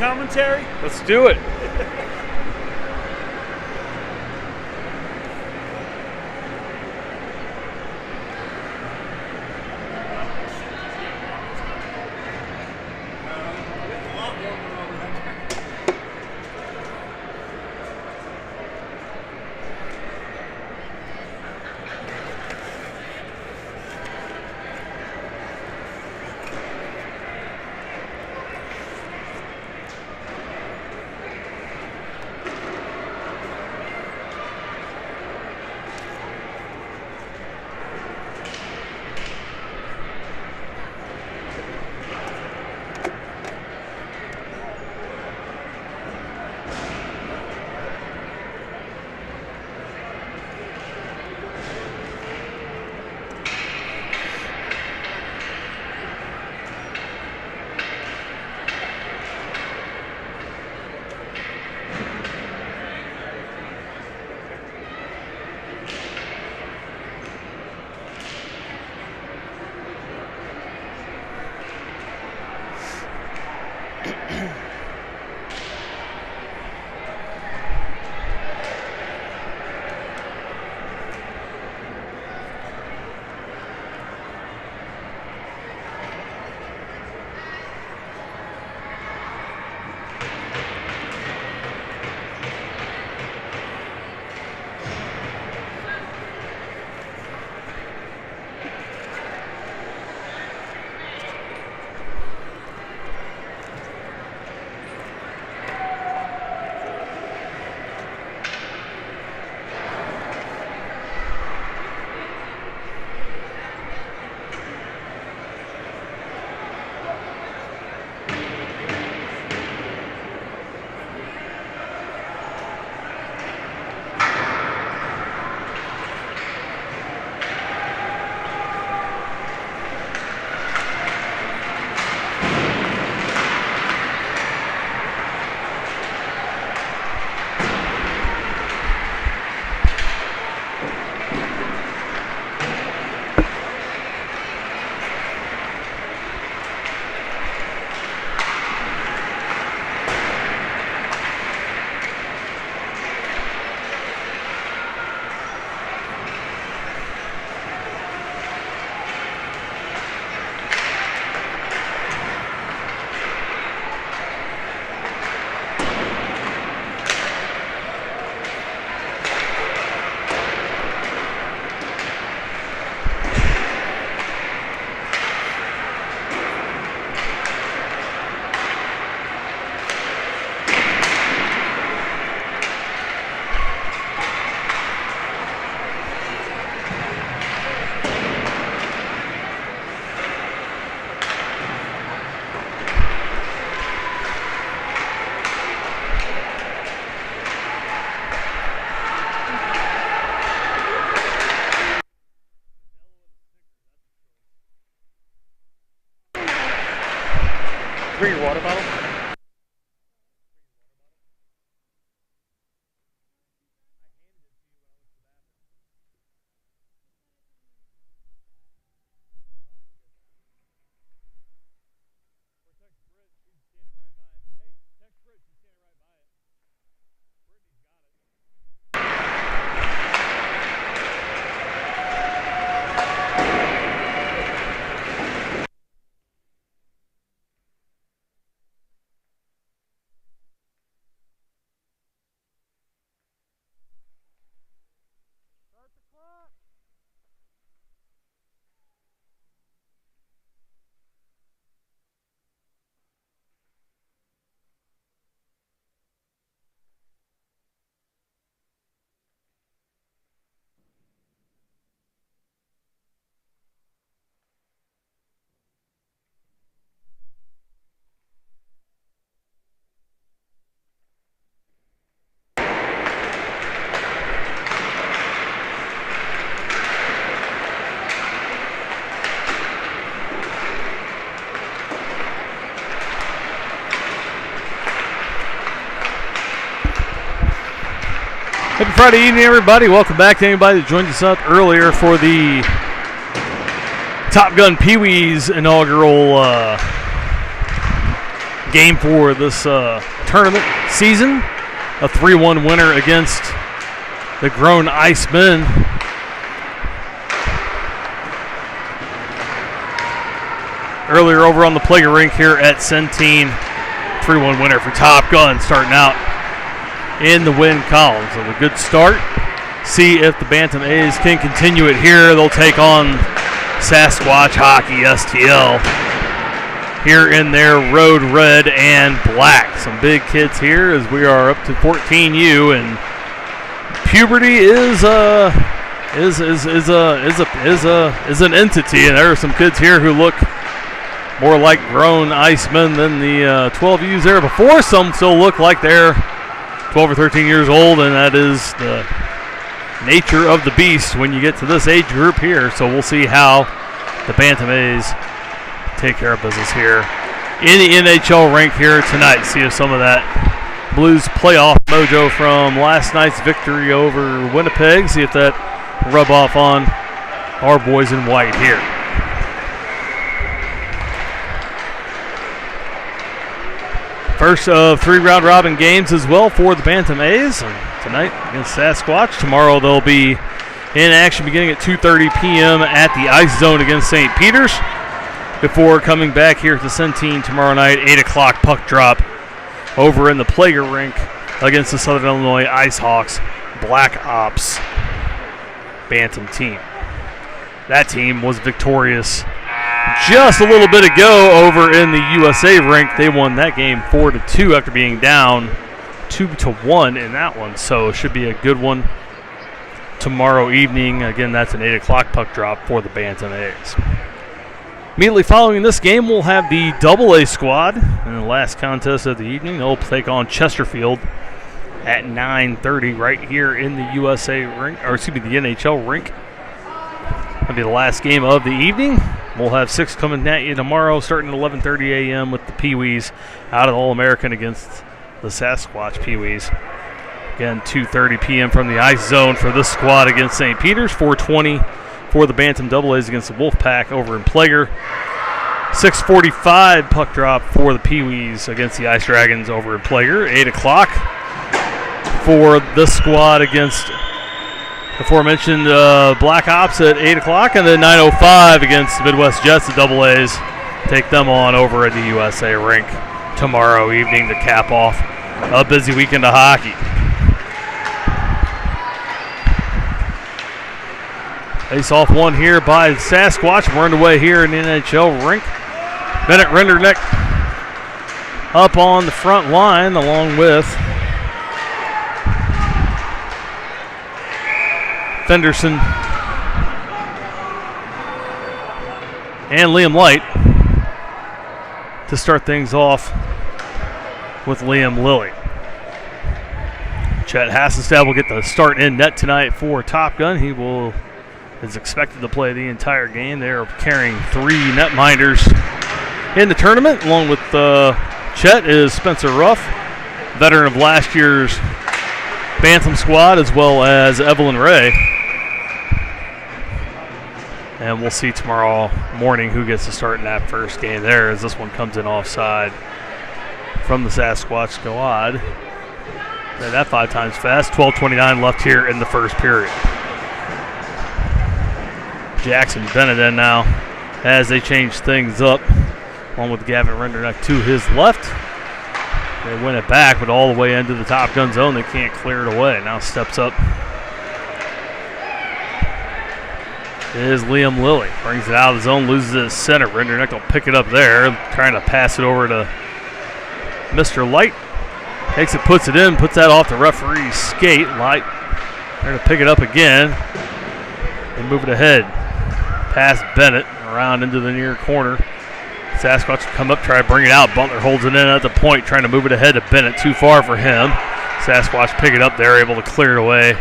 commentary? Let's do it. Bring your water bottle. Happy Friday evening, everybody. Welcome back to anybody that joined us up earlier for the Top Gun Pee-wee's inaugural game for this tournament season. A 3-1 winner against the Grown Icemen. Earlier over on the Plague Rink here at Centene. 3-1 winner for Top Gun starting out in the win column. So a good start. See if the Bantam A's can continue it here. They'll take on Sasquatch Hockey STL here in their road red and black. Some big kids here as we are up to 14U, and puberty is an entity, and there are some kids here who look more like grown Icemen than the 12Us there before. Some still look like they're 12 or 13 years old, and that is the nature of the beast when you get to this age group here. So we'll see how the Bantam A's take care of business here in the NHL rink here tonight. See if some of that Blues playoff mojo from last night's victory over Winnipeg, see if that rub off on our boys in white here. First of 3 round robin games as well for the Bantam A's tonight against Sasquatch. Tomorrow they'll be in action beginning at 2:30 p.m. at the Ice Zone against St. Peter's, before coming back here to Centene tomorrow night, 8 o'clock puck drop over in the Plague Rink against the Southern Illinois Ice Hawks Black Ops Bantam team. That team was victorious just a little bit ago over in the USA rink. They won that game 4-2 after being down 2-1 in that one. So it should be a good one tomorrow evening. Again, that's an 8 o'clock puck drop for the Bantam A's. Immediately following this game, we'll have the AA squad in the last contest of the evening. They'll take on Chesterfield at 9:30 right here in the USA rink, or excuse me, the NHL rink. That'll be the last game of the evening. We'll have 6 coming at you tomorrow, starting at 11:30 a.m. with the Pee-wees out of the All-American against the Sasquatch Pee-wees. Again, 2:30 p.m. from the Ice Zone for this squad against St. Peter's. 4:20 for the Bantam AA's against the Wolfpack over in Plager. 6:45 puck drop for the Pee-wees against the Ice Dragons over in Plager. 8 o'clock for this squad against aforementioned Black Ops at 8 o'clock, and then 9:05 against the Midwest Jets, the AA's. Take them on over at the USA rink tomorrow evening to cap off a busy weekend of hockey. Face-off one here by Sasquatch. We're underway here in the NHL rink. Bennett Renderneck up on the front line along with Fenderson and Liam Light to start things off with Liam Lilly. Chet Hassenstad will get the start in net tonight for Top Gun. He is expected to play the entire game. They're carrying 3 netminders in the tournament. Along with Chet is Spencer Ruff, veteran of last year's Bantam squad, as well as Evelyn Ray. And we'll see tomorrow morning who gets to start in that first game there, as this one comes in offside from the Sasquatch squad. That 5 times fast. 12:29 left here in the first period. Jackson Bennett in now as they change things up, along with Gavin Renderneck to his left. They win it back, but all the way into the Top Gun zone. They can't clear it away. Now steps up is Liam Lilly. Brings it out of the zone, loses it at center. Renderneck will pick it up there, trying to pass it over to Mr. Light. Takes it, puts it in, puts that off the referee's skate. Light there to pick it up again and move it ahead. Past Bennett, around into the near corner. Sasquatch will come up, try to bring it out. Butler holds it in at the point, trying to move it ahead to Bennett. Too far for him. Sasquatch pick it up there, able to clear it away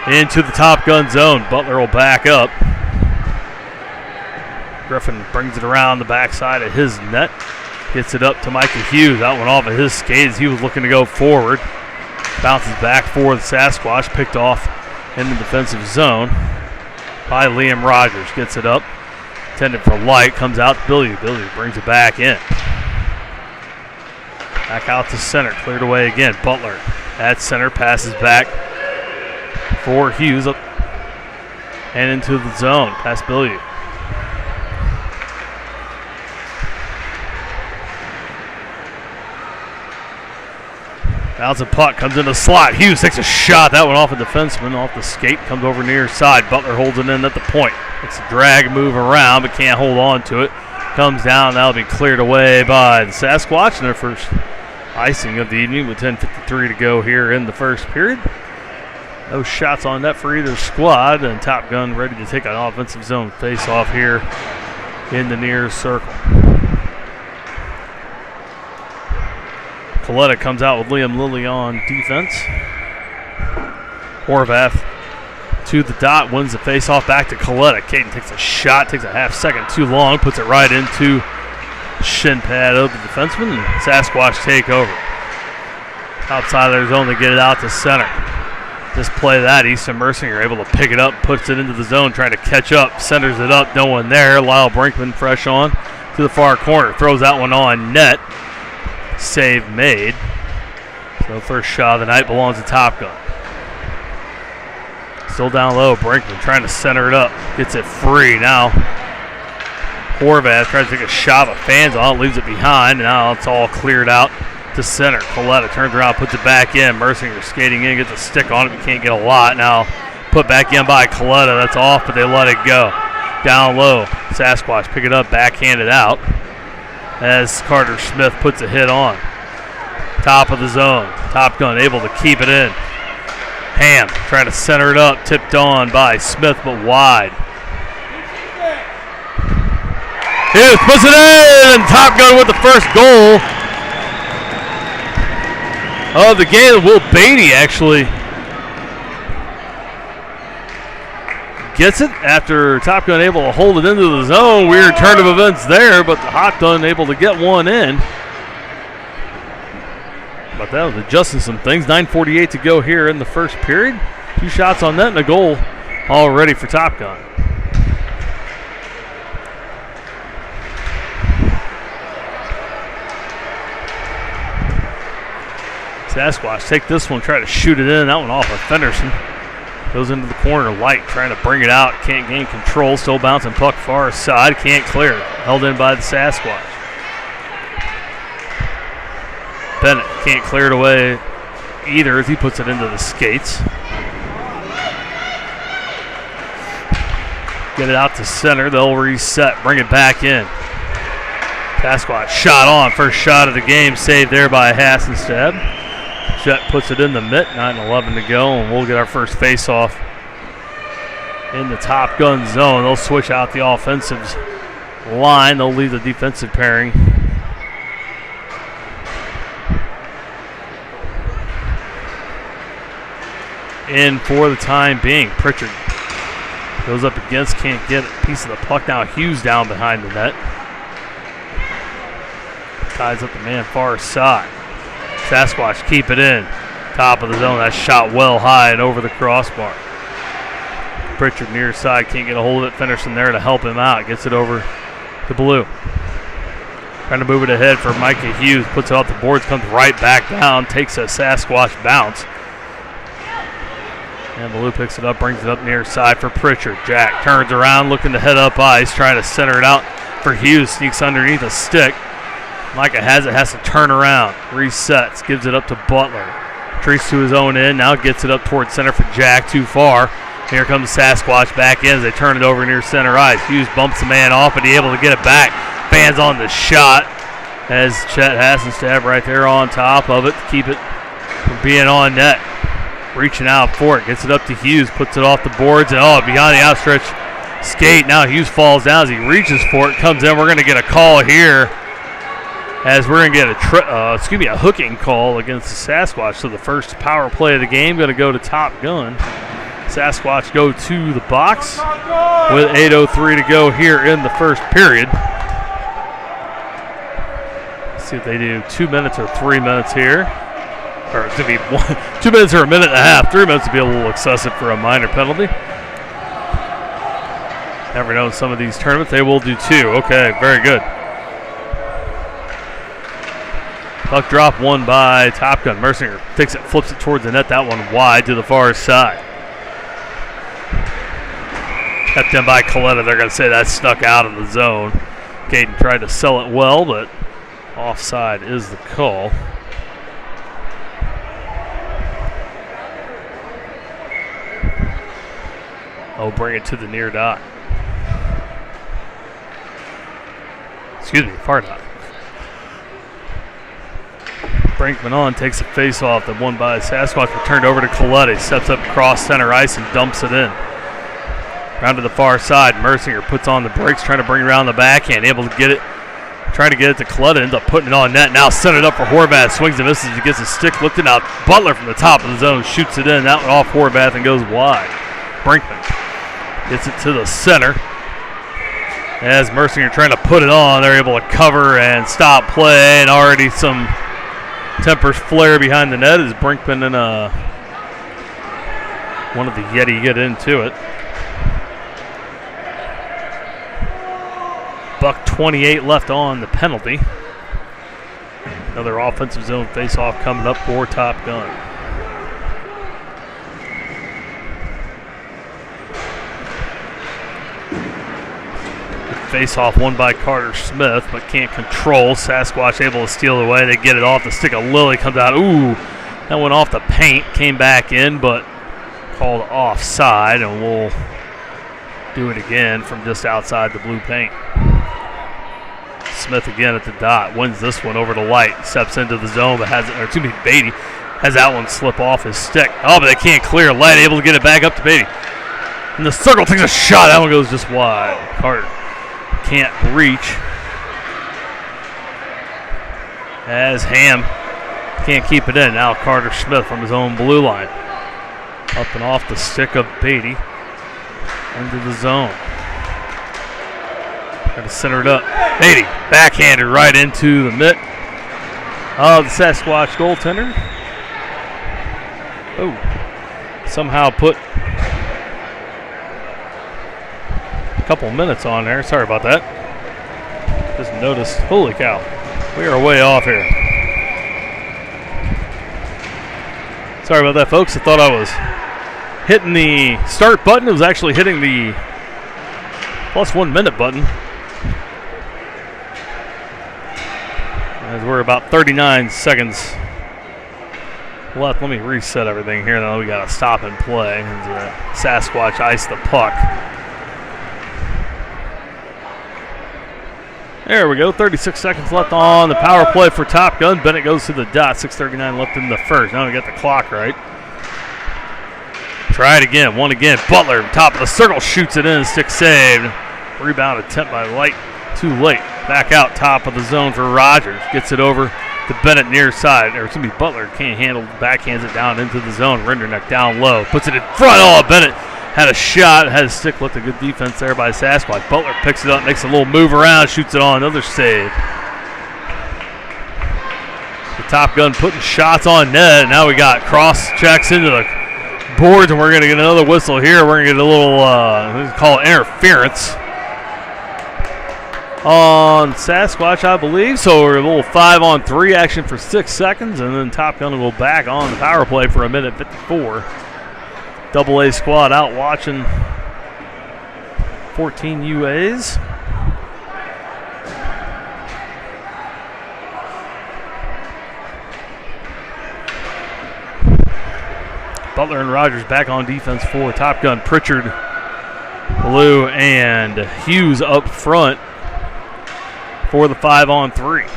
into the Top Gun zone. Butler will back up. Griffin brings it around the backside of his net. Gets it up to Micah Hughes. That one off of his skates. He was looking to go forward. Bounces back for the Sasquatch. Picked off in the defensive zone by Liam Rogers. Gets it up. Intended for Light. Comes out to Billy. Billy brings it back in. Back out to center, cleared away again. Butler at center, passes back for Hughes up and into the zone. Pass Bilyeu. Bouncing puck, comes in the slot. Hughes takes a shot. That went off a defenseman, off the skate, comes over near side. Butler holds it in at the point. It's a drag move around, but can't hold on to it. Comes down, that'll be cleared away by the Sasquatch in their first icing of the evening with 10:53 to go here in the first period. No shots on net for either squad, and Top Gun ready to take an offensive zone face-off here in the near circle. Coletta comes out with Liam Lilly on defense. Horvath to the dot, wins the face-off back to Coletta. Caden takes a shot, takes a half second too long, puts it right into shin pad of the defenseman, and Sasquatch take over. Outside of their zone, they get it out to center. Just play that, Easton Mercinger able to pick it up, puts it into the zone, trying to catch up, centers it up, no one there. Lyle Brinkman fresh on to the far corner, throws that one on net. Save made. So first shot of the night belongs to Top Gun. Still down low, Brinkman trying to center it up, gets it free now. Horvath tries to take a shot, but fans on it, leaves it behind. Now it's all cleared out to center. Coletta turns around, puts it back in. Mercinger skating in, gets a stick on it, but can't get a lot. Now put back in by Coletta. That's off, but they let it go. Down low, Sasquatch pick it up, backhanded out as Carter Smith puts a hit on. Top of the zone. Top Gun able to keep it in. Ham trying to center it up, tipped on by Smith, but wide. Hughes puts it in, and Top Gun with the first goal of the game. Will Beatty actually gets it after Top Gun able to hold it into the zone. Weird turn of events there, but the Hot Gun able to get one in. But that was adjusting some things. 9:48 to go here in the first period. 2 shots on net and a goal already for Top Gun. Sasquatch take this one, try to shoot it in. That one off of Fenderson. Goes into the corner, Light trying to bring it out. Can't gain control. Still bouncing puck far side. Can't clear it. Held in by the Sasquatch. Bennett can't clear it away either as he puts it into the skates. Get it out to center. They'll reset. Bring it back in. Sasquatch shot on. First shot of the game. Saved there by Hassenstad. Jet puts it in the mitt. 9:11 to go, and we'll get our first face-off in the Top Gun zone. They'll switch out the offensive line. They'll leave the defensive pairing. In for the time being. Pritchard goes up against, can't get a piece of the puck. Now Hughes down behind the net. Ties up the man far side. Sasquatch keep it in. Top of the zone. That shot well high and over the crossbar. Pritchard near side, can't get a hold of it. Fenderson there to help him out. Gets it over to Blue. Trying to move it ahead for Micah Hughes. Puts it off the boards, comes right back down. Takes a Sasquatch bounce. And Blue picks it up, brings it up near side for Pritchard. Jack turns around, looking to head up ice, trying to center it out for Hughes. Sneaks underneath a stick. Micah has it, has to turn around. Resets, gives it up to Butler. Treats to his own end, now gets it up towards center for Jack, too far. Here comes Sasquatch back in as they turn it over near center ice. Hughes bumps the man off, but he's able to get it back. Fans on the shot as Chet Hassenstad right there on top of it to keep it from being on net. Reaching out for it, gets it up to Hughes, puts it off the boards, and behind the outstretched skate. Now Hughes falls down as he reaches for it, comes in. We're going to get a call here as we're going to get a hooking call against the Sasquatch. So the first power play of the game going to go to Top Gun. Sasquatch go to the box with 8:03 to go here in the first period. Let's see if they do 2 minutes or 3 minutes here. Or it's going to be 2 minutes or a minute and a half. 3 minutes would be a little excessive for a minor penalty. Never know in some of these tournaments they will do 2. Okay, very good. Puck drop won by Top Gun. Mercinger takes it, flips it towards the net. That one wide to the far side. Kept in by Coletta. They're going to say that snuck out of the zone. Caden tried to sell it well, but offside is the call. Oh, bring it to the near dot. Excuse me, far dot. Brinkman on, takes a face off, that won by Sasquatch, returned over to Coletta. Steps up across center ice and dumps it in. Round to the far side, Mercinger puts on the brakes, trying to bring it around the backhand, able to get it, trying to get it to Coletta, ends up putting it on net. Now set it up for Horvath, swings and misses, he gets his stick lifted out. Butler from the top of the zone shoots it in, that one off Horvath and goes wide. Brinkman gets it to the center. As Mercinger trying to put it on, they're able to cover and stop play, and already some tempers flare behind the net as Brinkman and one of the Yeti get into it. $1:28 left on the penalty. Another offensive zone face-off coming up for Top Gun. Face-off won by Carter Smith, but can't control. Sasquatch able to steal it away. They get it off the stick of Lilly. Comes out. Ooh, that went off the paint. Came back in, but called offside, and we'll do it again from just outside the blue paint. Smith again at the dot. Wins this one over to Light. Steps into the zone, but has it, or excuse me, Beatty has that one slip off his stick. Oh, but they can't clear. Light able to get it back up to Beatty. And the circle takes a shot. That one goes just wide. Carter can't reach. As Ham can't keep it in. Now Carter Smith from his own blue line. Up and off the stick of Beatty. Into the zone. Got to center it up. Beatty backhanded right into the mitt of the Sasquatch goaltender. Oh, somehow put couple minutes on there. Sorry about that. Just noticed. Holy cow. We are way off here. Sorry about that, folks. I thought I was hitting the start button. It was actually hitting the +1 minute button. As we're about 39 seconds left. Let me reset everything here. Now we got to stop and play. As Sasquatch iced the puck. There we go, 36 seconds left on the power play for Top Gun. Bennett goes to the dot, 6:39 left in the first. Now we got the clock right. Try it again, one again. Butler, top of the circle, shoots it in, stick saved. Rebound attempt by Light, too late. Back out, top of the zone for Rogers. Gets it over to Bennett near side. Or it's going to be Butler, can't handle, backhands it down into the zone. Rinderneck down low, puts it in front. Oh, Bennett had a shot, had a stick, left a good defense there by Sasquatch. Butler picks it up, makes a little move around, shoots it on, another save. The Top Gun putting shots on net. Now we got cross checks into the boards, and we're going to get another whistle here. We're going to get a little, call it interference on Sasquatch, I believe. So we're a little 5-on-3 action for 6 seconds, and then Top Gun will go back on the power play for 1:54. AA squad out watching 14 UAs. Butler and Rogers back on defense for Top Gun. Pritchard, Blue, and Hughes up front for the 5-on-3.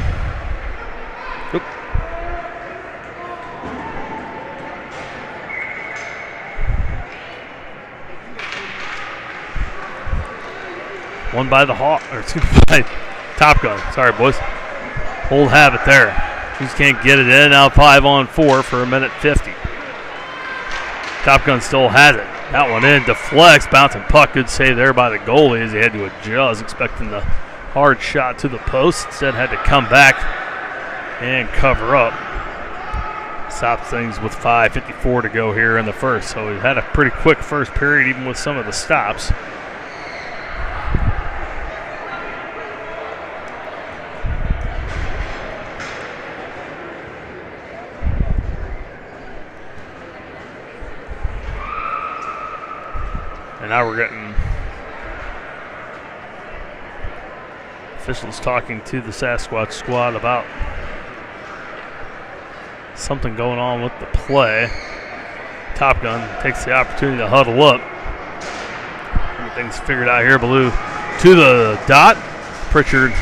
One by the Hawk, or excuse me, by Top Gun. Sorry, boys. Hold habit there. Just can't get it in. Now 5-on-4 for 1:50. Top Gun still has it. That one in, deflects, bouncing puck. Good save there by the goalie as he had to adjust, expecting the hard shot to the post. Instead had to come back and cover up. Stops things with 5:54 to go here in the first. So we had a pretty quick first period, even with some of the stops. And now we're getting officials talking to the Sasquatch squad about something going on with the play. Top Gun takes the opportunity to huddle up. Everything's figured out here. Ballou to the dot. Pritchard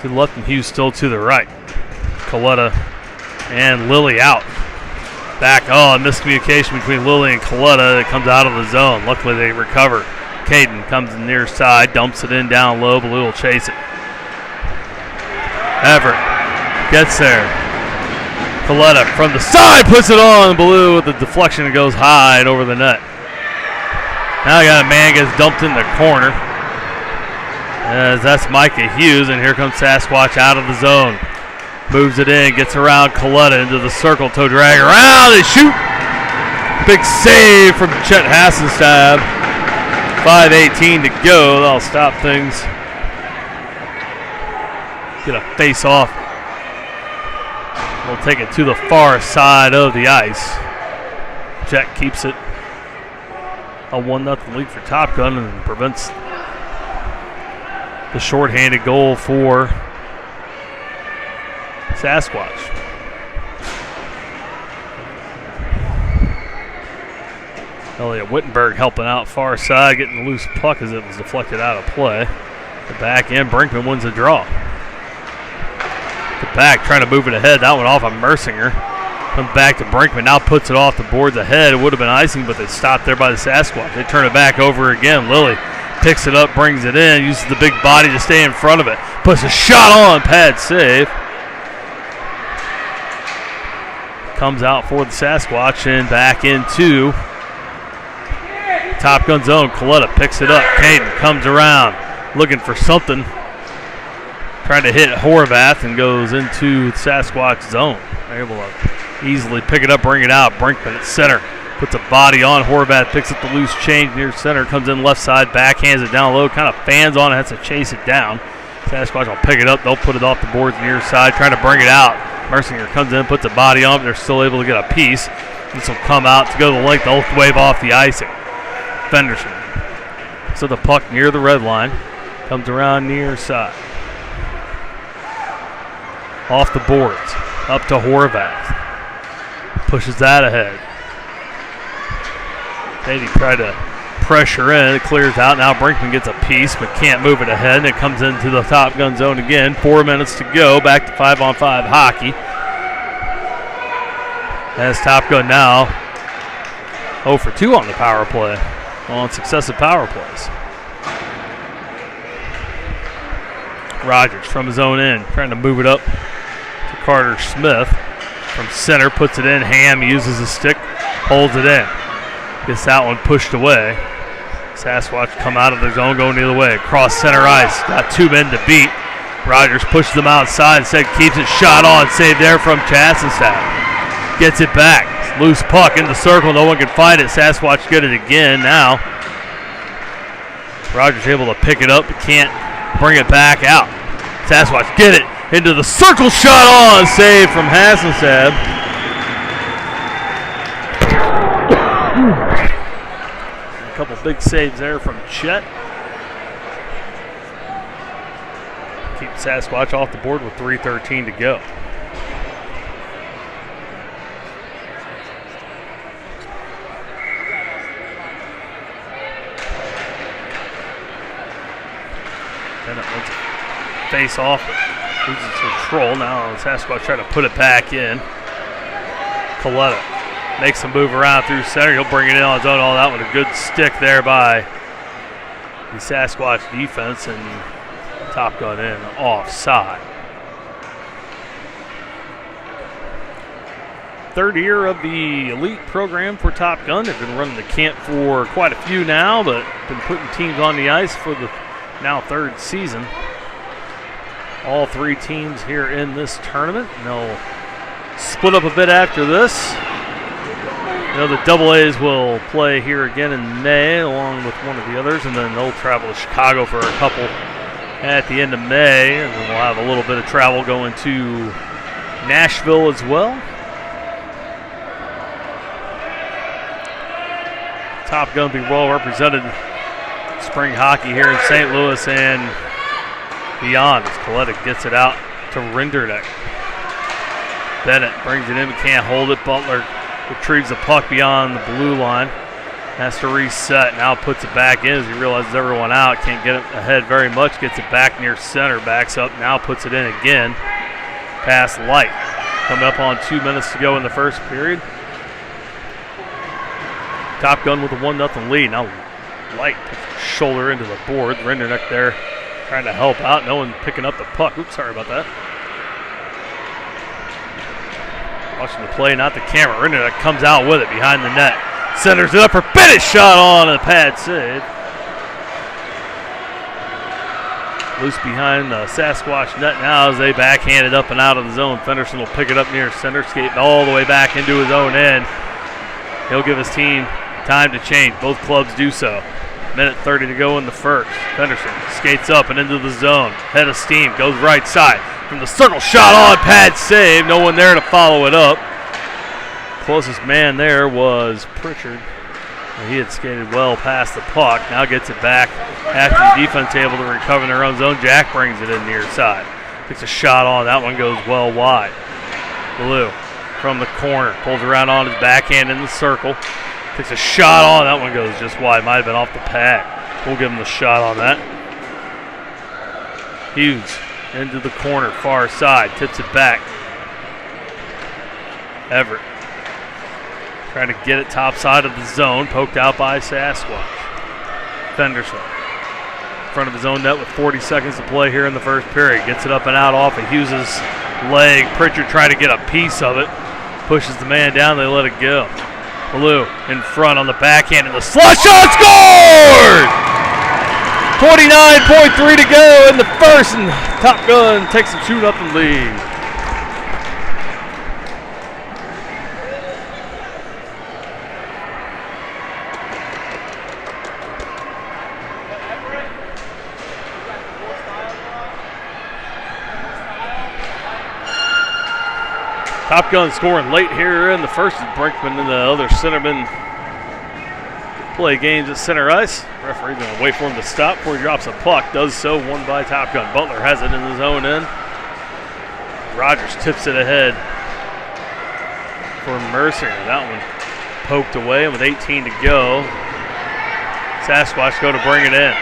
to the left and Hughes still to the right. Coletta and Lilly out. Back, miscommunication between Lilly and Coletta. It comes out of the zone. Luckily they recover. Caden comes in near side, dumps it in down low. Ballou will chase it. Everett gets there. Coletta from the side puts it on. Ballou with the deflection and goes high and over the net. Now you got a man gets dumped in the corner. As that's Micah Hughes, and here comes Sasquatch out of the zone. Moves it in, gets around Coletta into the circle, toe drag around, they shoot. Big save from Chet Hassenstab. 5:18 to go, that'll stop things. Get a face off. We'll take it to the far side of the ice. Chet keeps it a 1-0 lead for Top Gun and prevents the shorthanded goal for Sasquatch. Elliot Wittenberg helping out far side, getting the loose puck as it was deflected out of play. The back end, Brinkman wins the draw. The back trying to move it ahead. That one off of Mercinger. Comes back to Brinkman, now puts it off the boards ahead. It would have been icing, but they stopped there by the Sasquatch. They turn it back over again. Lilly picks it up, brings it in, uses the big body to stay in front of it. Puts a shot on, pad save. Comes out for the Sasquatch and back into Top Gun zone. Coletta picks it up. Caden comes around looking for something. Trying to hit Horvath and goes into the Sasquatch zone. They're able to easily pick it up, bring it out. Brinkman at center. Puts a body on. Horvath picks up the loose change near center. Comes in left side. Backhands it down low. Kind of fans on it. Has to chase it down. Sasquatch will pick it up. They'll put it off the boards near side. Trying to bring it out. Mercinger comes in, puts a body on, but they're still able to get a piece. This will come out to go the length. They'll wave off the icing. Fenderson. So the puck near the red line. Comes around near side. Off the boards. Up to Horvath. Pushes that ahead. They tried to pressure in. It clears out. Now Brinkman gets a piece, but can't move it ahead. And it comes into the Top Gun zone again. 4 minutes to go. Back to 5-on-5 hockey. As Top Gun now 0 for 2 on the power play. On successive power plays. Rogers from his own end. Trying to move it up to Carter Smith. From center, puts it in. Ham uses the stick. Holds it in. Gets that one pushed away. Sasquatch come out of the zone, going the other way. Across center ice. Got 2 men to beat. Rogers pushes them outside. Instead keeps it shot on. Save there from Chassenstadt. Gets it back. Loose puck in the circle. No one can find it. Sasquatch get it again now. Rogers able to pick it up, but can't bring it back out. Sasquatch get it into the circle. Shot on. Save from Hassenstab. A couple big saves there from Chet. Keep Sasquatch off the board with 3:13 to go. Then it wants to face off, loses control. Now Sasquatch trying to put it back in. Coletta makes a move around through center. He'll bring it in on his own. All that with a good stick there by the Sasquatch defense, and Top Gun in offside. Third year of the elite program for Top Gun. They've been running the camp for quite a few now, but been putting teams on the ice for the now third season. All 3 teams here in this tournament. And they'll split up a bit after this. You know, the Double A's will play here again in May along with one of the others, and then they'll travel to Chicago for a couple at the end of May, and then we'll have a little bit of travel going to Nashville as well. Top Gun be well represented spring hockey here in St. Louis and beyond as Koletic gets it out to Rinderneck. Bennett brings it in, but can't hold it. Butler retrieves the puck beyond the blue line. Has to reset. Now puts it back in as he realizes everyone out. Can't get it ahead very much. Gets it back near center. Backs up. Now puts it in again. Pass Light. Coming up on 2 minutes to go in the first period. Top Gun with a 1-0 lead. Now Light puts his shoulder into the board. Rinderneck there trying to help out. No one picking up the puck. Oops, sorry about that. Watching the play, not the camera. Rinderneck comes out with it behind the net. Centers it up for Bennett. Shot on a pad save. Loose behind the Sasquatch net now as they backhand it up and out of the zone. Fenderson will pick it up near center, skate all the way back into his own end. He'll give his team time to change. Both clubs do so. Minute 30 to go in the first. Fenderson skates up and into the zone. Head of steam, goes right side. From the circle, shot on, pad save. No one there to follow it up. Closest man there was Pritchard. He had skated well past the puck. Now gets it back after the defense able to recover in their own zone. Jack brings it in near side. Takes a shot on. That one goes well wide. Blue from the corner. Pulls around on his backhand in the circle. Takes a shot on. That one goes just wide. Might have been off the pad. We'll give him the shot on that. Hughes into the corner, far side. Tips it back. Everett trying to get it top side of the zone. Poked out by Sasquatch. Fenderson in front of his own net with 40 seconds to play here in the first period. Gets it up and out off of Hughes' leg. Pritchard trying to get a piece of it. Pushes the man down. They let it go. Blue in front on the backhand and the slot shot scored! 29.3 to go in the first, and Top Gun takes a 2-0 lead. Top Gun scoring late here in the first. Brinkman and the other centerman play games at center ice. Referee's going to wait for him to stop before he drops a puck. Does so, won by Top Gun. Butler has it in his own end. Rogers tips it ahead for Mercier. That one poked away, and with 18 to go, Sasquatch go to bring it in.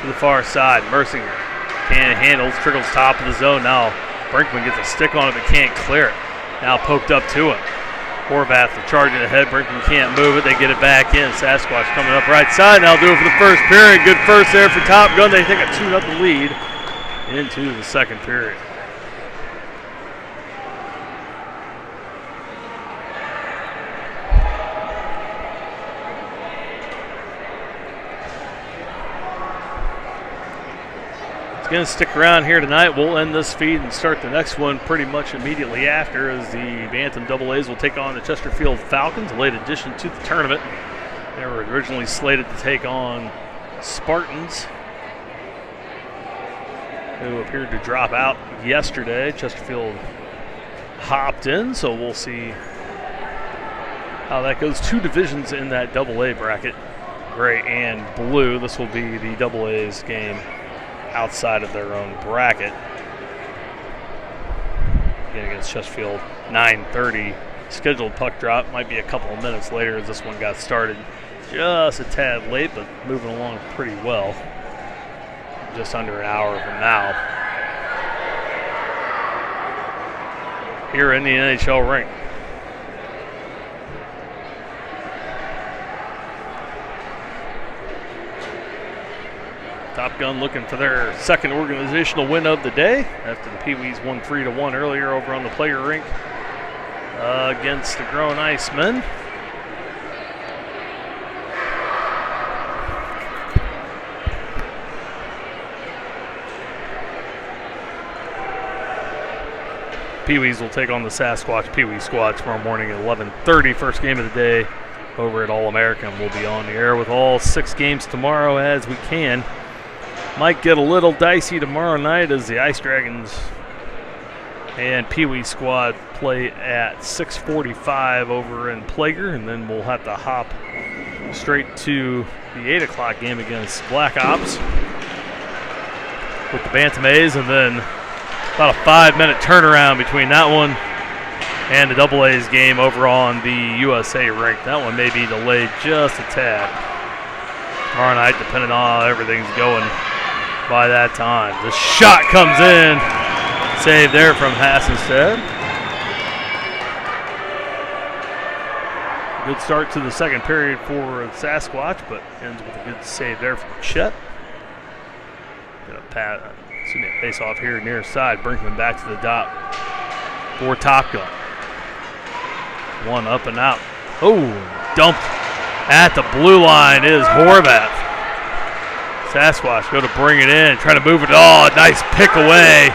To the far side, Mercier can't handle, trickles top of the zone. Now Brinkman gets a stick on it but can't clear it. Now poked up to it. Horvath charging ahead. Brinkman can't move it. They get it back in. Sasquatch coming up right side. Now do it for the first period. Good first there for Top Gun. They take a 2-0 lead into the second period. It's going to stick around here tonight. We'll end this feed and start the next one pretty much immediately after, as the Bantam AA's will take on the Chesterfield Falcons, a late addition to the tournament. They were originally slated to take on Spartans, who appeared to drop out yesterday. Chesterfield hopped in, so we'll see how that goes. Two divisions in that AA bracket, gray and blue. This will be the AA's game outside of their own bracket. Again, against Chesterfield, 9:30 scheduled puck drop. Might be a couple of minutes later as this one got started. Just a tad late, but moving along pretty well. Just under an hour from now. Here in the NHL rink. Top Gun looking for their second organizational win of the day after the Pee-wees won 3-1 earlier over on the player rink against the Grown Icemen. Pee-wees will take on the Sasquatch Pee-wee squad tomorrow morning at 11:30. First game of the day over at All-American. We'll be on the air with all 6 games tomorrow as we can. Might get a little dicey tomorrow night as the Ice Dragons And Pee Wee squad play at 6:45 over in Plager, and then we'll have to hop straight to the 8 o'clock game against Black Ops with the Bantam A's, and then about a 5-minute turnaround between that one and the Double A's game over on the USA Rink. That one may be delayed just a tad tomorrow night, depending on how everything's going by that time. The shot comes in. Save there from Hassenstead. Good start to the second period for Sasquatch, but ends with a good save there from Chet. Gonna face off here near side. Brinkman back to the dot for Top Gun. One up and out. Oh, dumped at the blue line is Horvath. Sasquatch go to bring it in, try to move it. Oh, nice pick away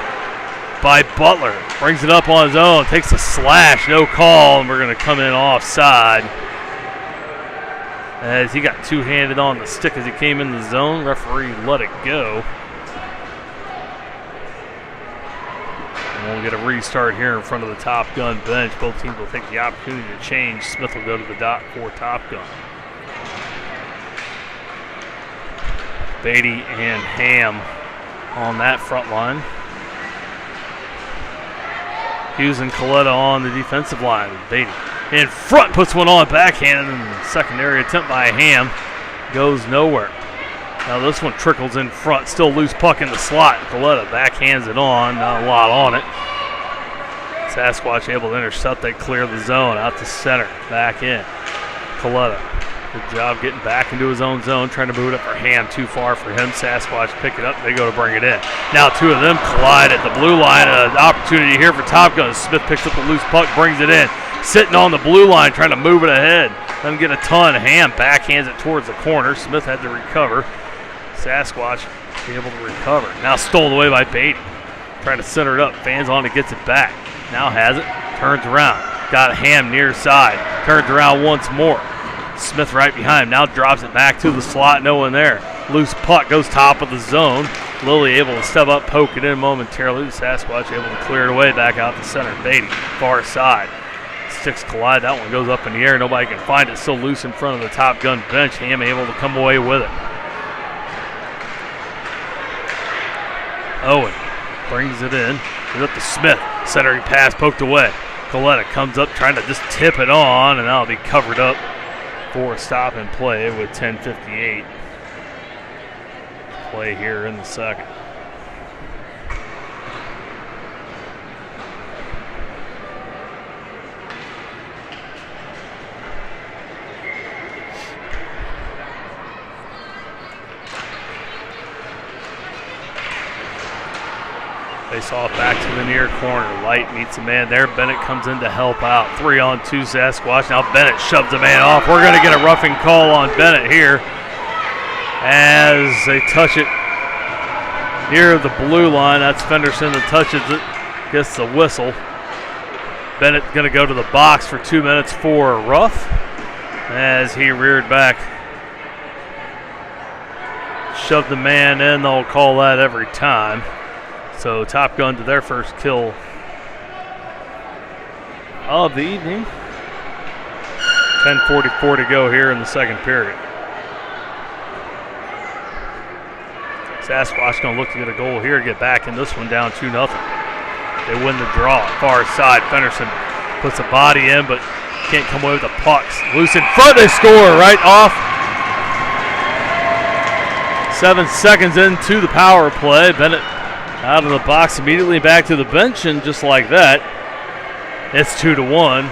by Butler. Brings it up on his own, takes a slash, no call, and we're going to come in offside. As he got two-handed on the stick as he came in the zone, referee let it go. And we'll get a restart here in front of the Top Gun bench. Both teams will take the opportunity to change. Smith will go to the dot for Top Gun. Beatty and Ham on that front line. Hughes and Coletta on the defensive line. Beatty in front, puts one on backhand, and the secondary attempt by Ham goes nowhere. Now this one trickles in front, still loose puck in the slot. Coletta backhands it on, not a lot on it. Sasquatch able to intercept, they clear the zone, out to center, back in. Coletta, good job getting back into his own zone, trying to move it up for Ham, too far for him. Sasquatch pick it up, they go to bring it in. Now two of them collide at the blue line, an opportunity here for Top Gun. Smith picks up the loose puck, brings it in. Sitting on the blue line, trying to move it ahead. Doesn't get a ton. Ham backhands it towards the corner. Smith had to recover. Sasquatch able to recover. Now stolen away by Beatty. Trying to center it up. Fans on it, gets it back. Now has it. Turns around. Got a Ham near side. Turns around once more. Smith right behind him. Now drops it back to the slot. No one there. Loose puck goes top of the zone. Lilly able to step up, poke it in momentarily. The Sasquatch able to clear it away back out the center. Beatty, far side. Sticks collide. That one goes up in the air. Nobody can find it. Still loose in front of the Top Gun bench. Ham able to come away with it. Owen brings it in. He's up to Smith. Centering pass poked away. Coletta comes up trying to just tip it on, and that'll be covered up for a stop and play with 10:58 play here in the second. Face off back to the near corner. Light meets a man there. Bennett comes in to help out. 3-on-2 Sasquatch. Now Bennett shoves the man off. We're going to get a roughing call on Bennett here as they touch it near the blue line. That's Fenderson that touches it. Gets the whistle. Bennett going to go to the box for 2 minutes for a rough as he reared back. Shoved the man in. They'll call that every time. So Top Gun to their first kill of the evening. 10:44 to go here in the second period. Sasquatch going to look to get a goal here, get back in this one down 2-0. They win the draw. Far side, Fenderson puts a body in, but can't come away with the pucks. Loose in front, they score right off. 7 seconds into the power play. Bennett out of the box immediately back to the bench, and just like that, it's 2-1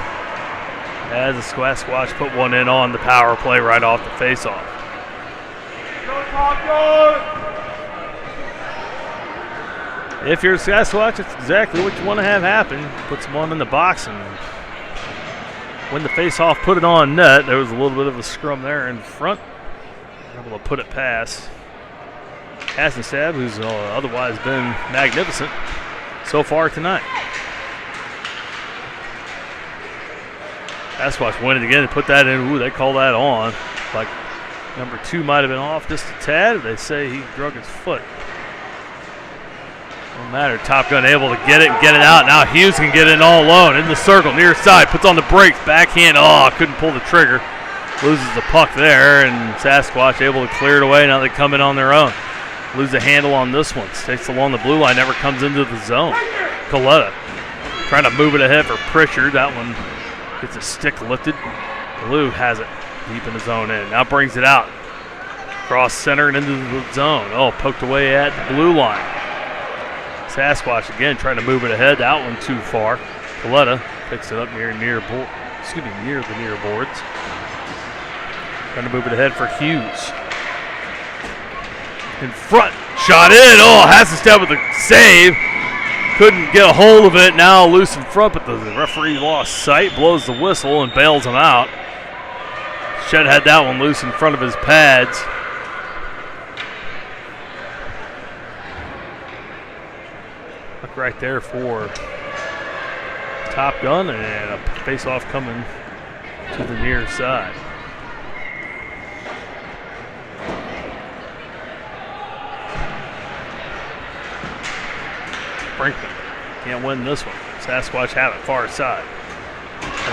as the Sasquatch put one in on the power play right off the faceoff. If you're a Sasquatch, it's exactly what you want to have happen. Put someone in the box and win the faceoff, put it on net. There was a little bit of a scrum there in front. Able to put it past Hassenstead, who's otherwise been magnificent so far tonight. Sasquatch win it again and put that in. Ooh, they call that on. Like number 2 might have been off just a tad. They say he drug his foot. No matter. Top Gun able to get it and get it out. Now Hughes can get it all alone. In the circle, near side. Puts on the brakes. Backhand. Oh, couldn't pull the trigger. Loses the puck there, and Sasquatch able to clear it away. Now they come in on their own. Lose the handle on this one. Stakes along the blue line. Never comes into the zone. Coletta trying to move it ahead for Pritchard. That one gets a stick lifted. Blue has it deep in the zone end. Now brings it out. Cross center and into the zone. Oh, poked away at the blue line. Sasquatch again trying to move it ahead. That one too far. Coletta picks it up near the near boards. Trying to move it ahead for Hughes. In front. Shot in. Oh, has to step with the save. Couldn't get a hold of it. Now loose in front, but the referee lost sight. Blows the whistle and bails him out. Shed had that one loose in front of his pads. Look right there for Top Gun, and a face-off coming to the near side. Brinkman can't win this one. Sasquatch have it far side.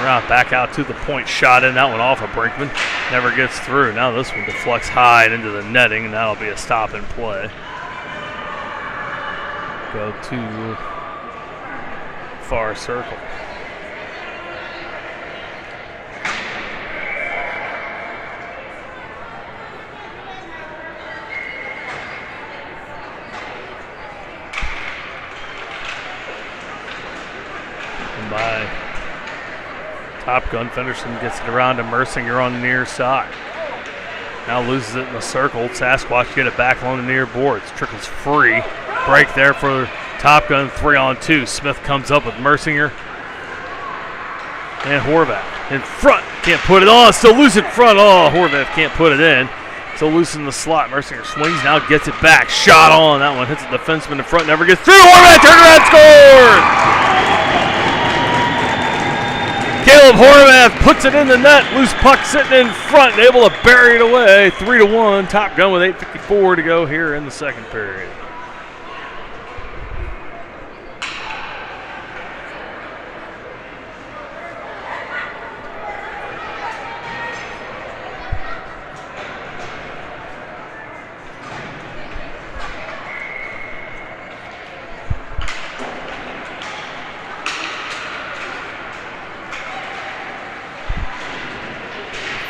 Around back out to the point, shot in. That one off of Brinkman. Never gets through. Now this one deflects high and into the netting, and that'll be a stop and play. Go to far circle. By Top Gun, Fenderson gets it around to Mercinger on the near side. Now loses it in the circle. Sasquatch get it back along the near boards. Trickles free. Break there for Top Gun, 3-on-2. Smith comes up with Mercinger and Horvath in front. Can't put it on. Still loose in front. Oh, Horvath can't put it in. Still loose in the slot. Mercinger swings, now gets it back. Shot on. That one hits the defenseman in front. Never gets through. Horvath turns around, scored! Caleb Horvath puts it in the net. Loose puck sitting in front, able to bury it away. 3-1. Top Gun with 8:54 to go here in the second period.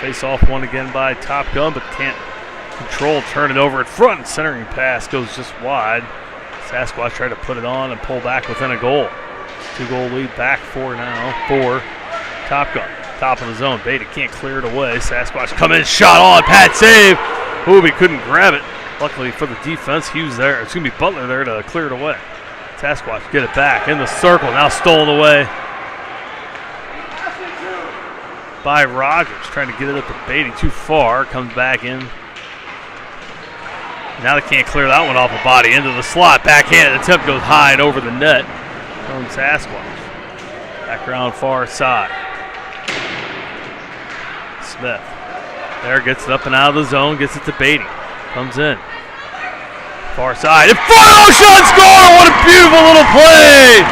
Face off one again by Top Gun, but can't control. Turn it over in front. Centering pass goes just wide. Sasquatch tried to put it on and pull back within a goal. 2-goal lead back for Top Gun. Top of the zone. Beatty can't clear it away. Sasquatch come in, shot on, pad save. He couldn't grab it. Luckily for the defense, Hughes there. It's going to be Butler there to clear it away. Sasquatch get it back in the circle. Now stolen away by Rogers, trying to get it up to Beatty. Too far, comes back in. Now they can't clear that one off a body. Into the slot, backhand attempt goes high and over the net from Sasquatch. Back around far side. Smith there, gets it up and out of the zone, gets it to Beatty. Comes in. Far side, in front, oh, shot, score! What a beautiful little play!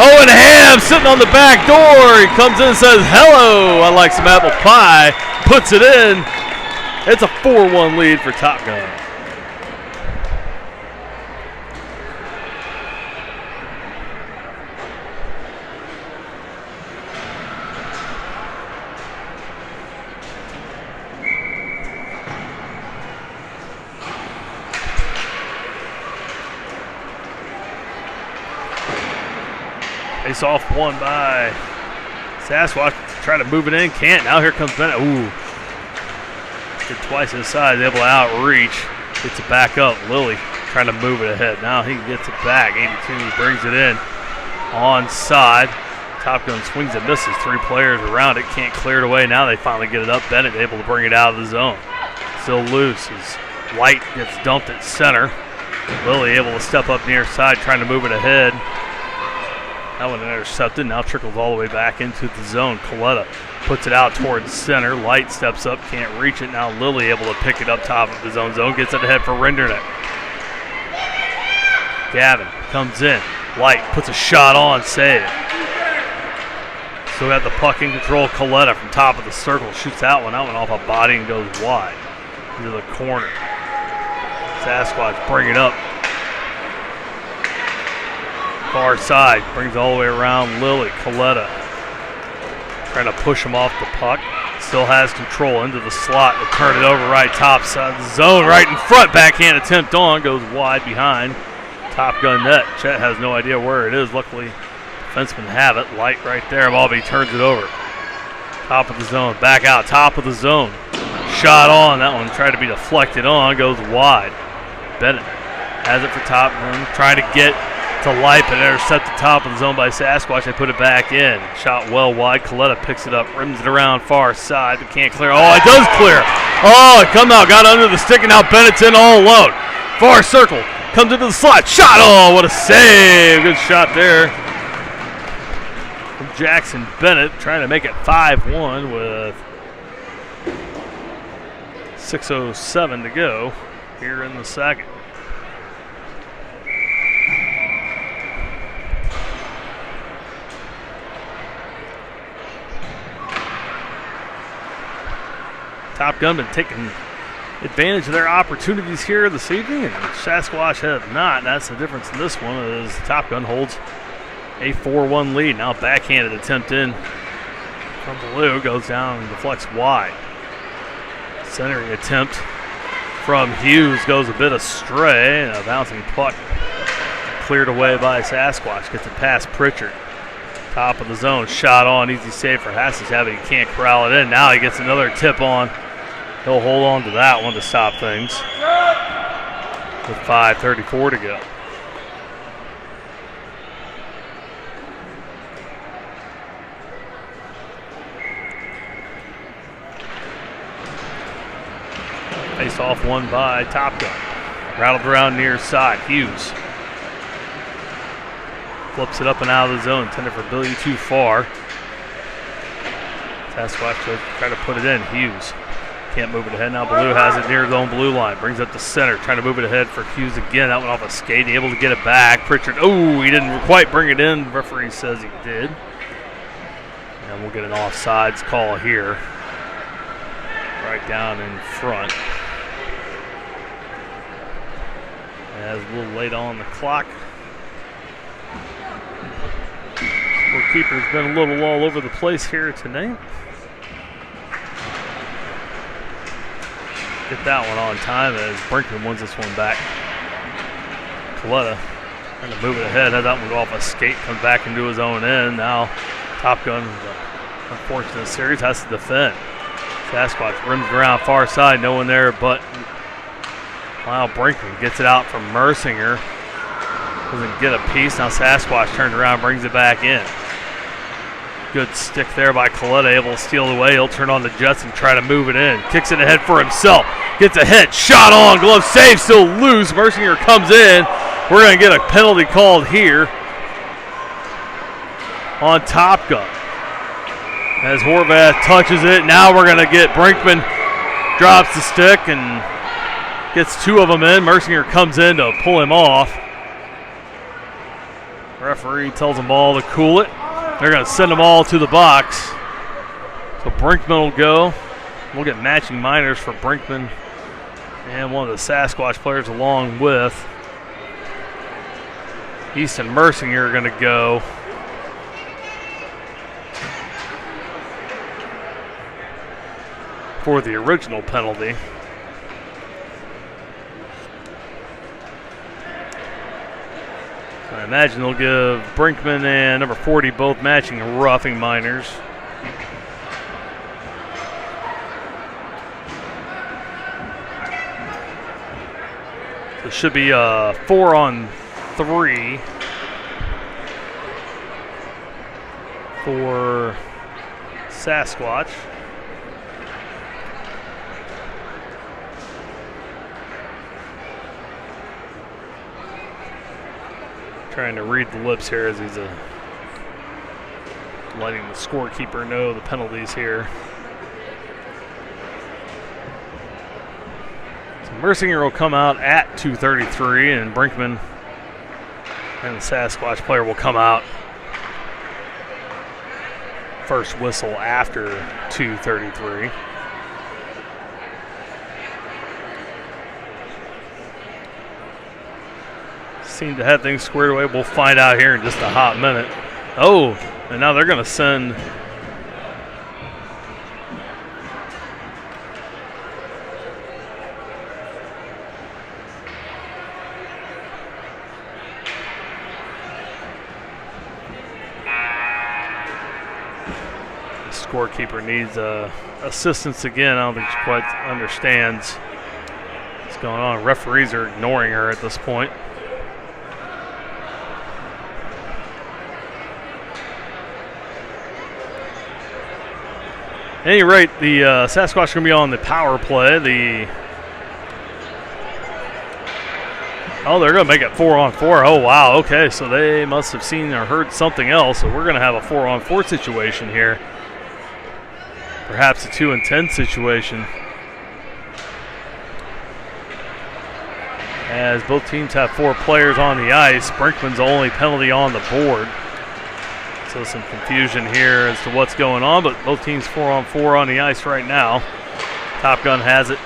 Owen Ham sitting on the back door. He comes in and says, hello, I like some apple pie. Puts it in. It's a 4-1 lead for Top Gun. Face off one by Sasquatch. Try to move it in. Can't. Now here comes Bennett. Ooh. Did twice his size. Able to outreach. Gets it back up. Lilly trying to move it ahead. Now he gets it back. 82 brings it in. Onside. Top Gun swings and misses. 3 players around it. Can't clear it away. Now they finally get it up. Bennett able to bring it out of the zone. Still loose as White gets dumped at center. Lilly able to step up near side, trying to move it ahead. That one intercepted, now trickles all the way back into the zone. Coletta puts it out towards center. Light steps up, can't reach it. Now Lilly able to pick it up top of his own zone, gets it ahead for Renderneck. Gavin comes in. Light puts a shot on, save. Still got the puck in control. Coletta from top of the circle shoots that one off a body and goes wide into the corner. Sasquatch bring it up. Far side, brings all the way around Lily. Coletta trying to push him off the puck. Still has control into the slot to turn it over right top side of the zone, right in front. Backhand attempt on, goes wide behind Top Gun net. Chet has no idea where it is. Luckily, defensemen have it. Light right there. Bobby turns it over. Top of the zone, back out, top of the zone. Shot on, that one tried to be deflected on, goes wide. Bennett has it for Top Gun, trying to get to Light, but intercepted top of the zone by Sasquatch. They put it back in. Shot well wide. Coletta picks it up, rims it around far side, but can't clear. Oh, it does clear. Oh, it come out, got under the stick, and now Bennett's in all alone. Far circle, comes into the slot. Shot, oh, what a save. Good shot there from Jackson Bennett, trying to make it 5-1 with 6:07 to go here in the second. Top Gun been taking advantage of their opportunities here this evening, and Sasquatch have not. That's the difference in this one, as Top Gun holds a 4-1 lead. Now backhanded attempt in from Blue, goes down and deflects wide. Centering attempt from Hughes goes a bit astray, and a bouncing puck cleared away by Sasquatch. Gets it past Pritchard. Top of the zone, shot on, easy save for Hassishab, but he can't corral it in. Now he gets another tip on. He'll hold on to that one to stop things with 5:34 to go. Face off one by Top Gun. Rattled around near side. Hughes flips it up and out of the zone. Intended for Billy too far. Sasquatch to try to put it in. Hughes can't move it ahead. Now Blue has it near his own blue line. Brings up the center. Trying to move it ahead for Hughes again. That went off a skate. Able to get it back. Pritchard. Oh, he didn't quite bring it in. The referee says he did. And we'll get an offsides call here. Right down in front. As a little late on the clock. Goalkeeper's been a little all over the place here tonight. Get that one on time as Brinkman wins this one back. Coletta trying to move it ahead. Had that one go off a skate, comes back into his own end. Now Top Gun, unfortunate series, has to defend. Sasquatch rims around far side, no one there but Lyle Brinkman gets it out from Mercinger. Doesn't get a piece. Now Sasquatch turns around, brings it back in. Good stick there by Coletta, able to steal away. He'll turn on the Jets and try to move it in. Kicks it ahead for himself. Gets a hit. Shot on. Glove save. Still loose. Mercinger comes in. We're going to get a penalty called here on Top Gun. As Horvath touches it. Now we're going to get Brinkman drops the stick and gets two of them in. Mercinger comes in to pull him off. Referee tells them all to cool it. They're going to send them all to the box. So Brinkman will go. We'll get matching minors for Brinkman and one of the Sasquatch players along with Easton Mercinger are going to go. For the original penalty. I imagine they'll give Brinkman and number 40 both matching roughing minors. So it should be 4-on-3 for Sasquatch. Trying to read the lips here as he's letting the scorekeeper know the penalties here. So Mercinger will come out at 2:33, and Brinkman And the Sasquatch player will come out. First whistle after 2:33. Seem to have things squared away. We'll find out here in just a hot minute. Oh, and now they're going to send the scorekeeper needs assistance again. I don't think she quite understands what's going on. Referees are ignoring her at this point. At any rate, the Sasquatch are going to be on the power play. They're going to make it 4-on-4. Oh, wow. Okay, so they must have seen or heard something else. So we're going to have a 4-on-4 situation here. Perhaps a 2-and-10 situation. As both teams have 4 players on the ice, Brinkman's the only penalty on the board. So some confusion here as to what's going on, but both teams 4-on-4 on the ice right now. Top Gun has it,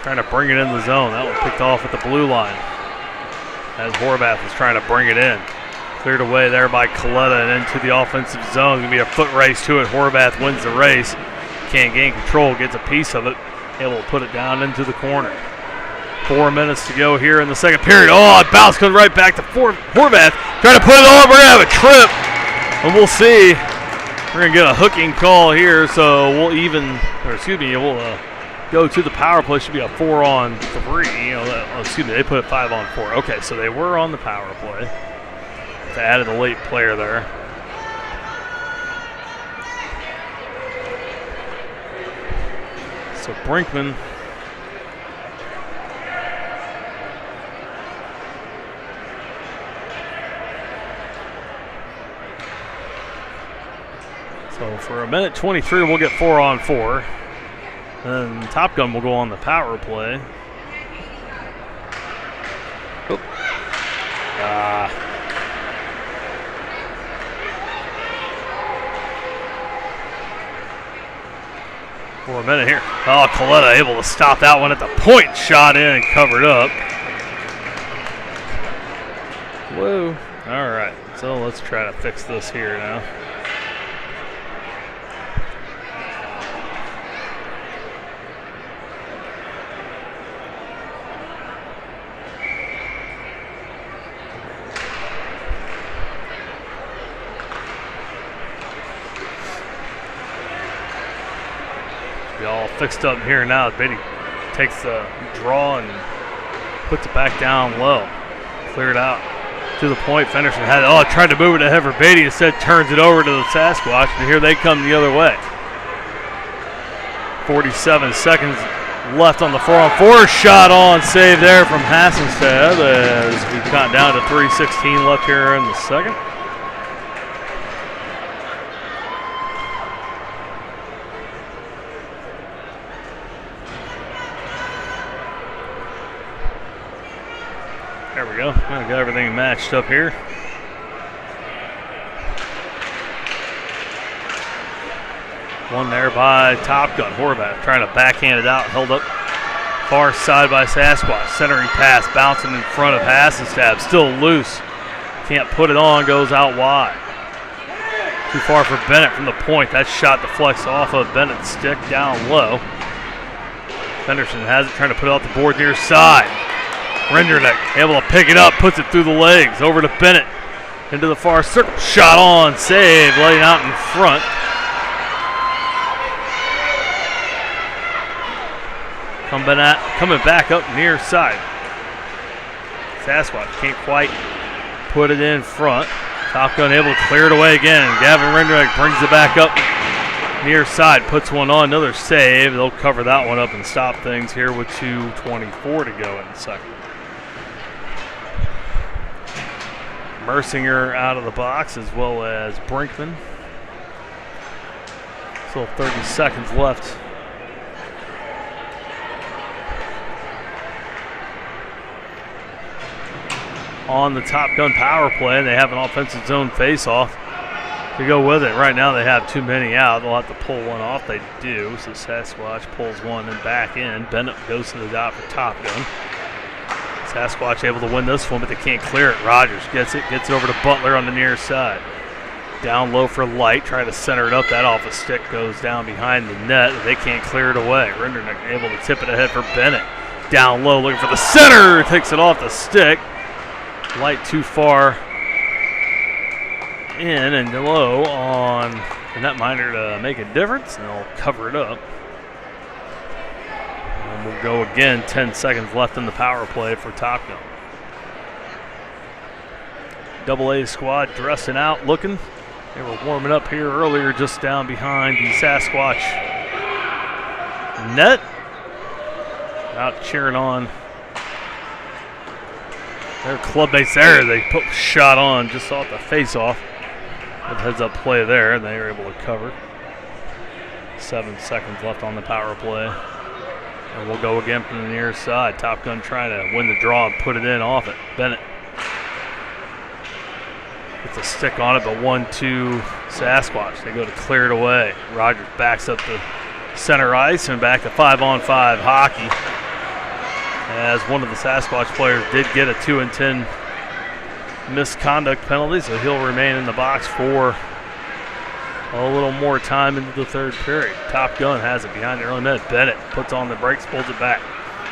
trying to bring it in the zone. That one picked off at the blue line as Horvath is trying to bring it in. Cleared away there by Coletta and into the offensive zone. Going to be a foot race to it. Horvath wins the race. Can't gain control, gets a piece of it. Able to put it down into the corner. 4 minutes to go here in the second period. Oh, it bounced, comes right back to Horvath. Trying to put it on. We're going to have a trip. And we'll see. We're going to get a hooking call here, so we'll we'll go to the power play. Should be a 4-on-3. They put it 5-on-4. Okay, so they were on the power play. They added a late player there. So Brinkman. So for 1:23, we'll get 4-on-4. Then Top Gun will go on the power play. For a minute here. Oh, Coletta able to stop that one at the point. Shot in and covered up. Whoa. All right. So let's try to fix this here now. All fixed up here now. Beatty takes the draw and puts it back down low. Cleared out to the point. Fenderson tried to move it to Hever Beatty. Instead turns it over to the Sasquatch, and here they come the other way. 47 seconds left on the 4-on-4. Shot on, save there from Hassenstad as we count down to 3:16 left here in the second. There we go. Got everything matched up here. One there by Top Gun. Horvath trying to backhand it out. Held up far side by Sasquatch. Centering pass. Bouncing in front of Hassenstad. Still loose. Can't put it on. Goes out wide. Too far for Bennett from the point. That shot deflects off of Bennett's stick down low. Fenderson has it. Trying to put it off the board near side. Renderneck able to pick it up, puts it through the legs, over to Bennett, into the far circle. Shot on, save, laying out in front. Coming back up near side. Sasquatch can't quite put it in front. Top Gun able to clear it away again. Gavin Renderneck brings it back up near side, puts one on, another save. They'll cover that one up and stop things here with 2:24 to go in the second. Mercinger out of the box as well as Brinkman. Still 30 seconds left. on the Top Gun power play, and they have an offensive zone face-off to go with it. Right now they have too many out. They'll have to pull one off. They do. So Sasquatch pulls one and back in. Bennett goes to the dot for Top Gun. Sasquatch able to win this one, but they can't clear it. Rogers gets it over to Butler on the near side. Down low for Light, trying to center it up. That off a stick goes down behind the net. They can't clear it away. Rendernick able to tip it ahead for Bennett. Down low, looking for the center. Takes it off the stick. Light too far in and low on the netminder to make a difference, and they'll cover it up. And we'll go again. 10 seconds left in the power play for Top Gun. AA squad dressing out, looking. They were warming up here earlier, just down behind the Sasquatch net. Out cheering on their club mates there. They put a shot on just off the face-off. Good heads-up play there, and they were able to cover. 7 seconds left on the power play. And we'll go again from the near side. Top Gun trying to win the draw and put it in off it. Bennett gets a stick on it, but 1-2 Sasquatch. They go to clear it away. Rogers backs up the center ice and back to 5-on-5 hockey. As one of the Sasquatch players did get a 2-10 misconduct penalty, so he'll remain in the box for a little more time into the third period. Top Gun has it behind their own net. Bennett puts on the brakes, pulls it back.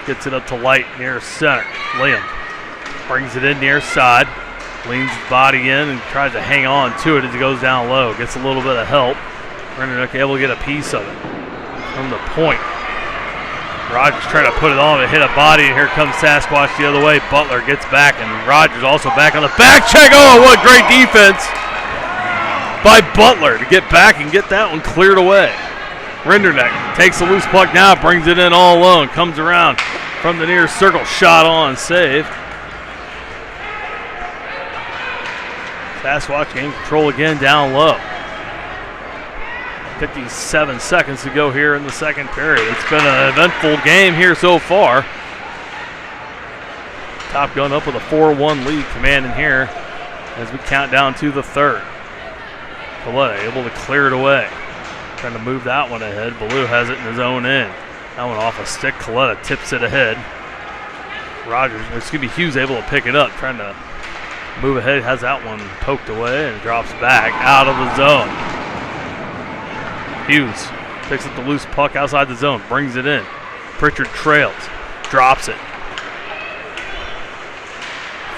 Gets it up to Light near center. Liam brings it in near side. Leans his body in and tries to hang on to it as he goes down low. Gets a little bit of help. Rendernick able to get a piece of it from the point. Rogers trying to put it on, but hit a body, and here comes Sasquatch the other way. Butler gets back, and Rogers also back on the back check. Oh, what great defense by Butler to get back and get that one cleared away. Rendernick takes the loose puck now, brings it in all alone, comes around from the near circle, shot on, save. Sasquatch gain control again down low. 57 seconds to go here in the second period. It's been an eventful game here so far. Top Gun up with a 4-1 lead, commanding here as we count down to the third. Coletta able to clear it away. Trying to move that one ahead. Ballou has it in his own end. That one off a stick. Coletta tips it ahead. Hughes able to pick it up, trying to move ahead, has that one poked away and drops back out of the zone. Hughes picks up the loose puck outside the zone, brings it in. Pritchard trails, drops it.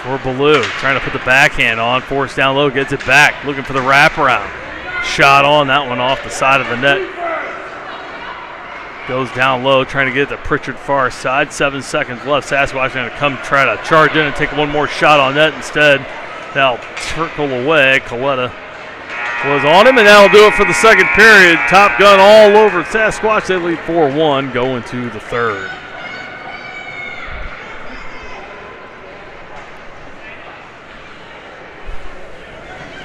For Ballou, trying to put the backhand on, forced down low, gets it back, looking for the wraparound. Shot on, that one off the side of the net. Goes down low, trying to get it to Pritchard far side. 7 seconds left. Sasquatch going to come try to charge in and take one more shot on net instead. That'll trickle away. Coletta was on him, and that'll do it for the second period. Top Gun all over Sasquatch. They lead 4-1 going to the third.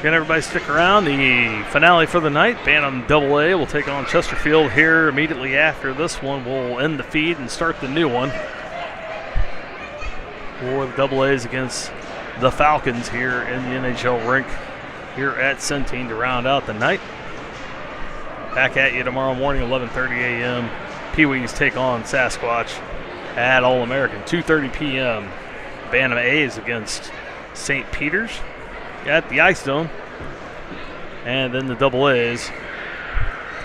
Again, everybody stick around. The finale for the night, Bantam AA will take on Chesterfield here immediately after this one. We'll end the feed and start the new one for the AAs against the Falcons here in the NHL rink here at Centene to round out the night. Back at you tomorrow morning, 11:30 a.m. Pee-wees take on Sasquatch at All-American. 2:30 p.m. Bantam A's against St. Peter's at the Ice Dome. And then the AAs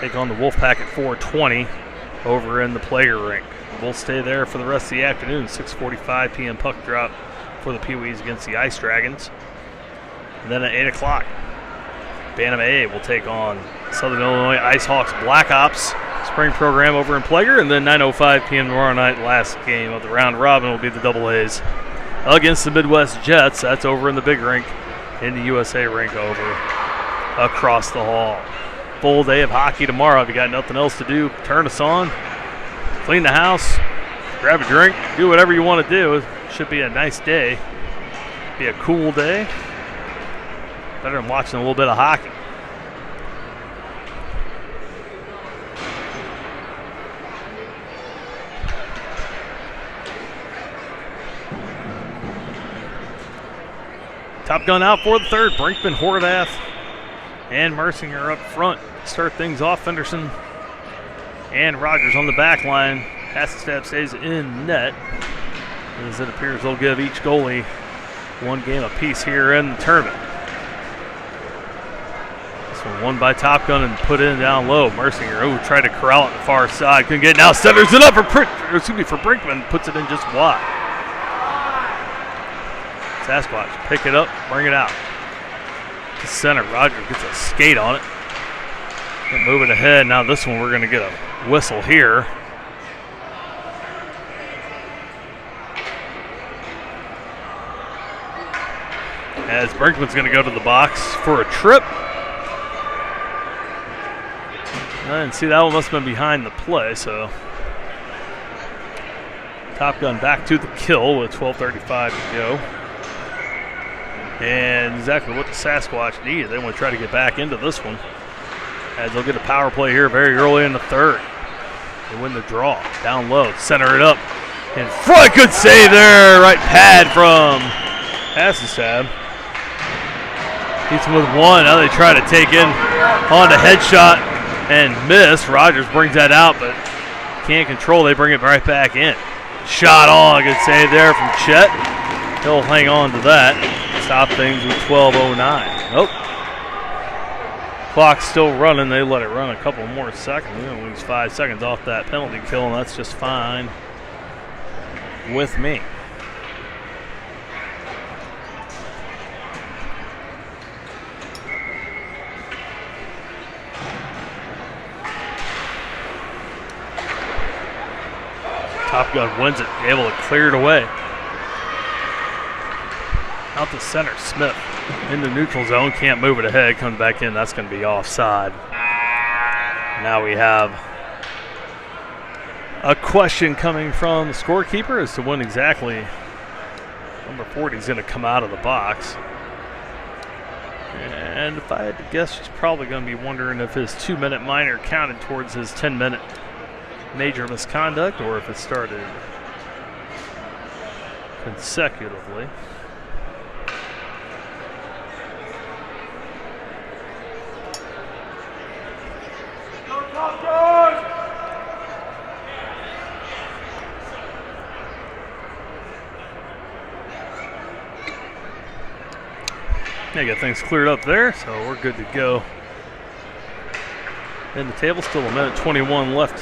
take on the Wolfpack at 4:20 over in the player rink. We'll stay there for the rest of the afternoon. 6:45 p.m. puck drop for the Pee-wees against the Ice Dragons. And then at 8 o'clock, Bantam A will take on Southern Illinois Ice Hawks Black Ops spring program over in Plager. And then 9:05 p.m. tomorrow night, last game of the round robin will be the AAs against the Midwest Jets. That's over in the big rink in the USA rink over across the hall. Full day of hockey tomorrow. If you got nothing else to do, turn us on, clean the house, grab a drink, do whatever you want to do. It should be a nice day. Be a cool day. Better than watching a little bit of hockey. Top Gun out for the third. Brinkman, Horvath, and Mercinger up front. Start things off. Fenderson and Rogers on the back line. Hassenstab stays in net, as it appears they'll give each goalie one game apiece here in the tournament. This one won by Top Gun and put in down low. Mercinger, tried to corral it on the far side. Couldn't get it. Now centers it up for Brinkman. Puts it in just wide. Sasquatch, pick it up, bring it out. To center. Rogers gets a skate on it. Moving ahead. Now this one we're going to get a whistle here. As Brinkman's going to go to the box for a trip. And see, that one must have been behind the play, so Top Gun back to the kill with 12:35 to go. And exactly what the Sasquatch needed. They want to try to get back into this one, as they'll get a power play here very early in the third. They win the draw. Down low, center it up. In front, good save there. Right pad from Hassenstab. He's with one. Now they try to take in on the headshot and miss. Rogers brings that out, but can't control. They bring it right back in. Shot on. Good save there from Chet. He'll hang on to that. Stop things with 12:09. Nope. Clock's still running. They let it run a couple more seconds. We're going to lose 5 seconds off that penalty kill, and that's just fine with me. Top Gun wins it, able to clear it away. Out to center, Smith in the neutral zone, can't move it ahead, comes back in, that's going to be offside. Now we have a question coming from the scorekeeper as to when exactly number 40 is going to come out of the box. And if I had to guess, he's probably going to be wondering if his 2-minute minor counted towards his 10-minute major misconduct, or if it started consecutively. They got things cleared up there, so we're good to go. In the table, still 1:21 left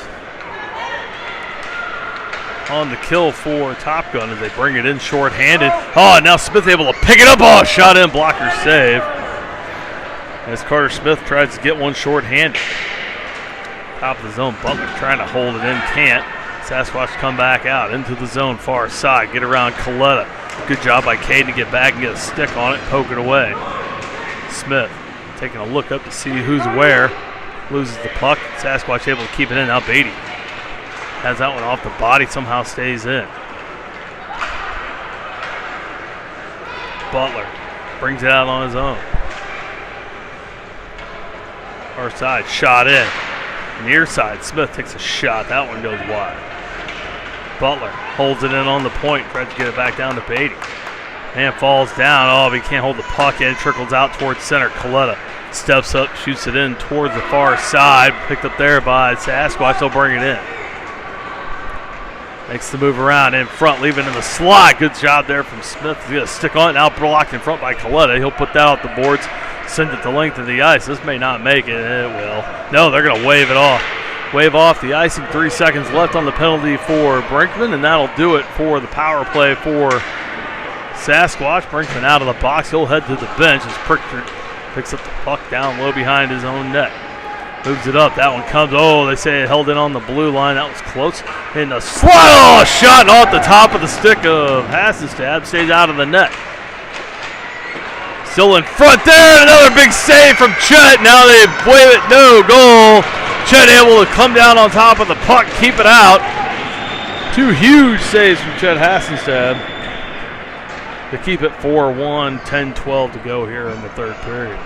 on the kill for Top Gun as they bring it in short-handed. Oh, now Smith able to pick it up. Oh, shot in, blocker save. As Carter Smith tries to get one short-handed. Top of the zone, Butler trying to hold it in, can't. Sasquatch come back out into the zone, far side, get around Coletta. Good job by Caden to get back and get a stick on it, poke it away. Smith taking a look up to see who's where. Loses the puck. Sasquatch able to keep it in. Now Beatty has that one off the body, somehow stays in. Butler brings it out on his own. Far side, shot in. Near side, Smith takes a shot. That one goes wide. Butler holds it in on the point, tries to get it back down to Beatty. And falls down. Oh, but he can't hold the puck in. Trickles out towards center. Coletta steps up, shoots it in towards the far side. Picked up there by Sasquatch. They'll bring it in. Makes the move around in front, leaving in the slot. Good job there from Smith. He's going to stick on it. Now blocked in front by Coletta. He'll put that off the boards, send it the length of the ice. This may not make it. It will. No, they're going to wave it off. Wave off the icing. 3 seconds left on the penalty for Brinkman, and that'll do it for the power play for Sasquatch. Brinkman out of the box. He'll head to the bench as Prickford picks up the puck down low behind his own net. Moves it up. That one comes. Oh, they say it held in on the blue line. That was close. In the slot. Oh, shot off the top of the stick of Hassenstab. Stays out of the net. Still in front there. Another big save from Chet. Now they wave it. No goal. Chet able to come down on top of the puck, keep it out. 2 huge saves from Chet Hassenstab to keep it 4-1, 10-12 to go here in the third period.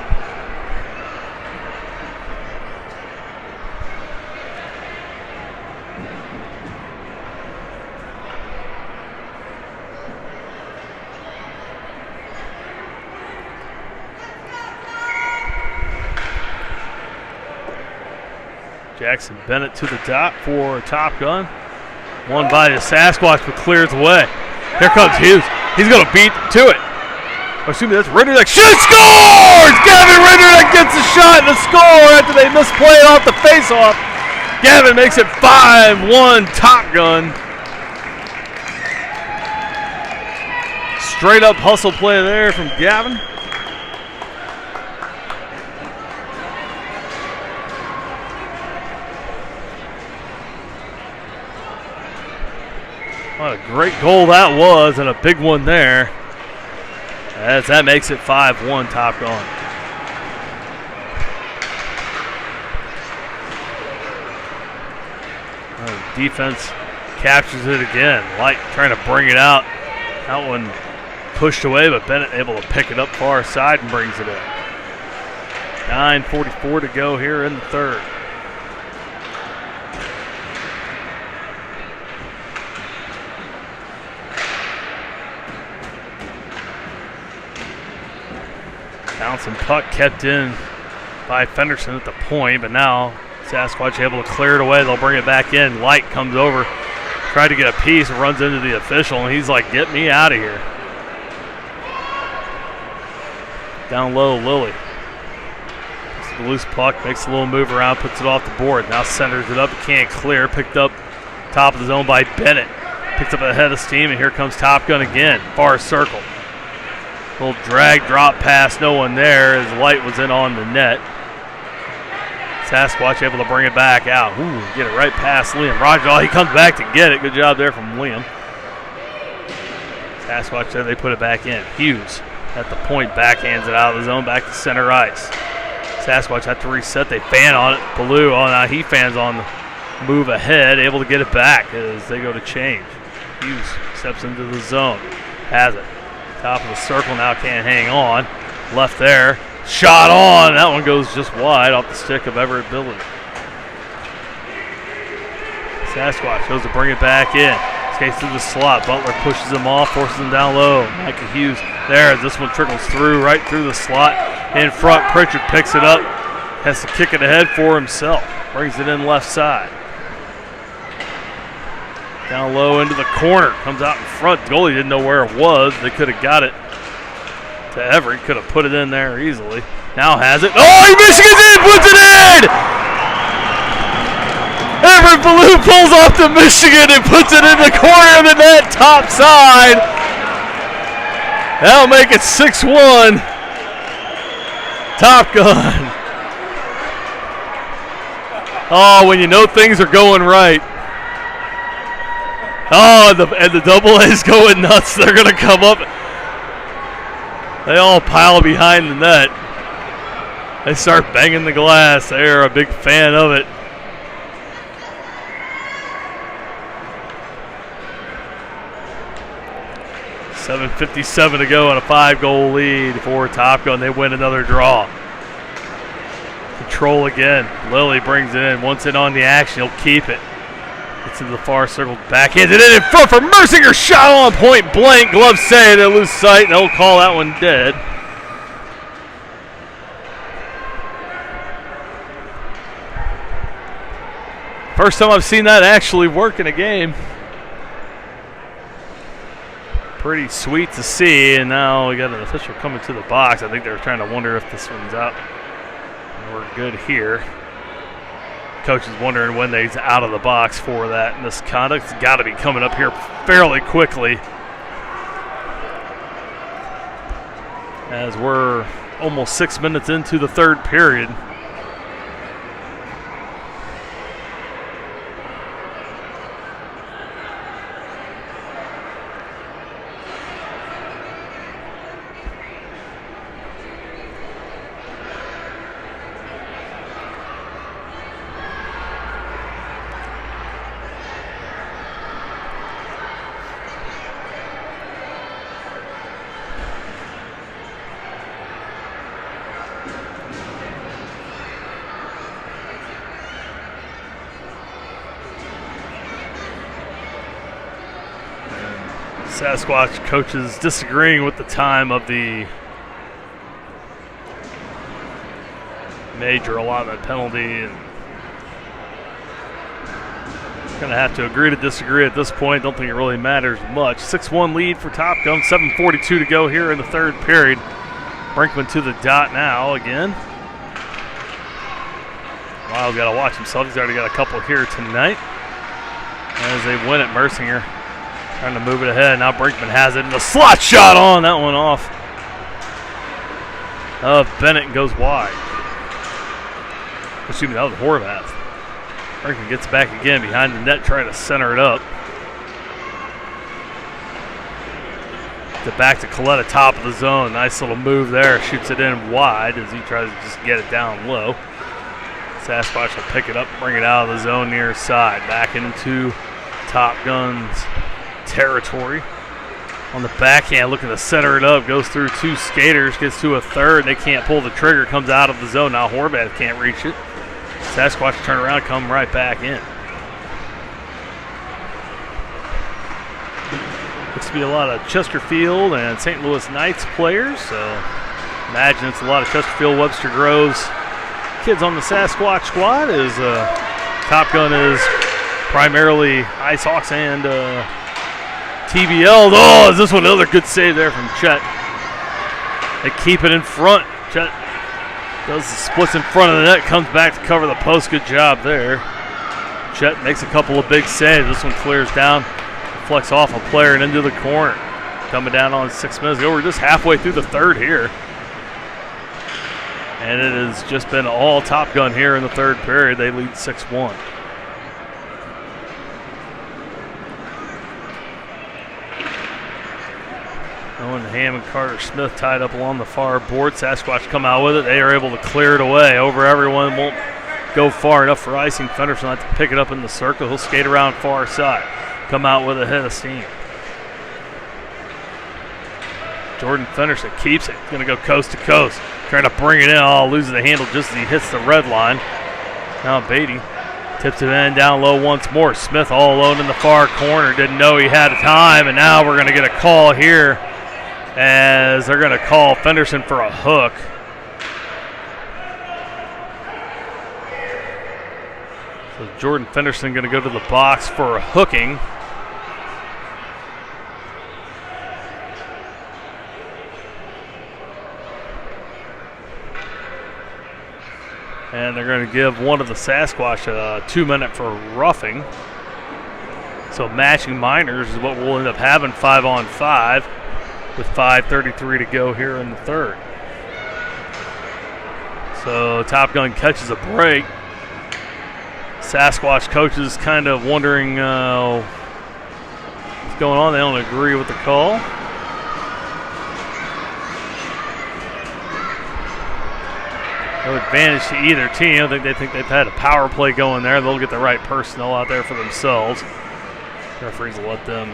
Jackson Bennett to the dot for Top Gun. One by the Sasquatch, but clears away. Here comes Hughes. He's going to beat to it. Assuming that's Rinderneck. Shoot! Scores! Gavin Rinderneck gets a shot and a score after they misplay it off the face-off. Gavin makes it 5-1 Top Gun. Straight up hustle play there from Gavin. What a great goal that was, and a big one there. As that makes it 5-1 Top Gun. Defense captures it again. Light trying to bring it out. That one pushed away, but Bennett able to pick it up far side and brings it in. 9:44 to go here in the third. Bouncing puck kept in by Fenderson at the point, but now Sasquatch able to clear it away. They'll bring it back in. Light comes over, tried to get a piece, and runs into the official, and he's like, get me out of here. Down low, Lilly. It's the loose puck, makes a little move around, puts it off the board. Now centers it up, can't clear. Picked up top of the zone by Bennett. Picks up a head of steam, and here comes Top Gun again. Far circle. Little drag drop pass, no one there as Light was in on the net. Sasquatch able to bring it back out. Ooh, get it right past Liam. Roger, he comes back to get it. Good job there from Liam. Sasquatch there, they put it back in. Hughes at the point, backhands it out of the zone, back to center ice. Sasquatch had to reset. They fan on it. Ballou, now he fans on the move ahead, able to get it back as they go to change. Hughes steps into the zone. Has it. Top of the circle now, can't hang on. Left there. Shot on. That one goes just wide off the stick of Everett Billey. Sasquatch goes to bring it back in. Skates through the slot. Butler pushes him off, forces him down low. Micah Hughes there. This one trickles through, right through the slot. In front, Pritchard picks it up. Has to kick it ahead for himself. Brings it in left side. Down low into the corner. Comes out in front. Goalie didn't know where it was. They could have got it to Everett. Could have put it in there easily. Now has it. Oh, Michigan's in! Puts it in! Everett Ballou pulls off to Michigan and puts it in the corner of the net, top side. That'll make it 6-1. Top Gun. Oh, when you know things are going right. Oh, and the double A's going nuts. They're going to come up. They all pile behind the net. They start banging the glass. They're a big fan of it. .757 to go on a 5-goal lead for Top Gun. They win another draw. Control again. Lilly brings it in. Once in on the action, he'll keep it. Gets into the far circle, backhands it in front for Mercinger. Shot on point blank. Glove save. They lose sight, and they'll call that one dead. First time I've seen that actually work in a game. Pretty sweet to see, and now we got an official coming to the box. I think they're trying to wonder if this one's out. We're good here. Coach is wondering when they's out of the box for that misconduct. It's got to be coming up here fairly quickly, as we're almost 6 minutes into the third period. Sasquatch coaches disagreeing with the time of the major allotment penalty, and Going to have to agree to disagree at this point. Don't think it really matters much. 6-1 lead for Top Gun. 7:42 to go here in the third period. Brinkman to the dot now again. Lyle's got to watch himself. He's already got a couple here tonight. As they win at Mercinger. Trying to move it ahead. Now Brinkman has it. And the slot shot on that one off of Bennett and goes wide. Excuse me, that was Horvath. Brinkman gets back again behind the net, trying to center it up. Back to Coletta, top of the zone. Nice little move there. Shoots it in wide as he tries to just get it down low. Sasquatch will pick it up, bring it out of the zone near his side. Back into Top Gun's territory. On the backhand, looking to center it up. Goes through two skaters, gets to a third. They can't pull the trigger, comes out of the zone. Now Horvath can't reach it. Sasquatch turn around, come right back in. Looks to be a lot of Chesterfield and St. Louis Knights players, so imagine it's a lot of Chesterfield, Webster Groves kids on the Sasquatch squad, as Top Gun is primarily Ice Hawks and TBL. Oh, is this one another good save there from Chet? They keep it in front. Chet does the splits in front of the net, comes back to cover the post. Good job there. Chet makes a couple of big saves. This one clears down. Flex off a player and into the corner. Coming down on 6 minutes ago. We're just halfway through the third here. And it has just been all Top Gun here in the third period. They lead 6-1. Owen Ham and Carter Smith tied up along the far board. Sasquatch come out with it. They are able to clear it away over everyone. Won't go far enough for icing. Fenderson will have to pick it up in the circle. He'll skate around far side. Come out with a head of steam. Jordan Fenderson keeps it. He's going to go coast to coast. Trying to bring it in. Oh, loses the handle just as he hits the red line. Now Beatty tips it in down low once more. Smith all alone in the far corner. Didn't know he had time, and now we're going to get a call here as they're going to call Fenderson for a hook. So Jordan Fenderson going to go to the box for hooking. And they're going to give one of the Sasquatch a 2-minute for roughing. So matching minors is what we'll end up having 5-on-5 with 5:33 to go here in the third. So Top Gun catches a break. Sasquatch coaches kind of wondering what's going on. They don't agree with the call. No advantage to either team. I think they they've had a power play going there. They'll get the right personnel out there for themselves. Referees will let them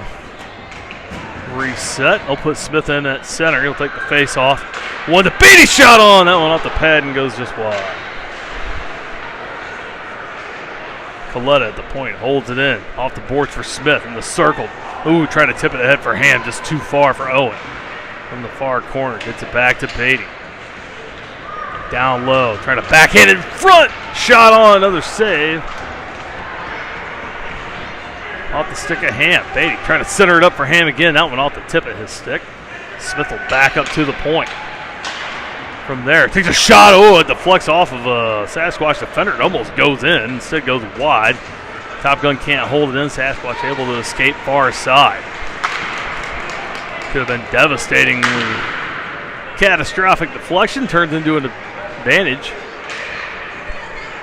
reset. They'll put Smith in at center. He'll take the face off. One to Beatty shot on. That one off the pad and goes just wide. Coletta at the point holds it in. Off the boards for Smith in the circle. Ooh, trying to tip it ahead for Ham. Just too far for Owen. From the far corner. Gets it back to Beatty. Down low. Trying to backhand in front. Shot on. Another save. Off the stick of Ham. Beatty trying to center it up for Ham again. That one off the tip of his stick. Smith will back up to the point. From there, takes a shot. Oh, it deflects off of a Sasquatch defender. It almost goes in. Instead goes wide. Top Gun can't hold it in. Sasquatch able to escape far side. Could have been devastating. Catastrophic deflection turns into an advantage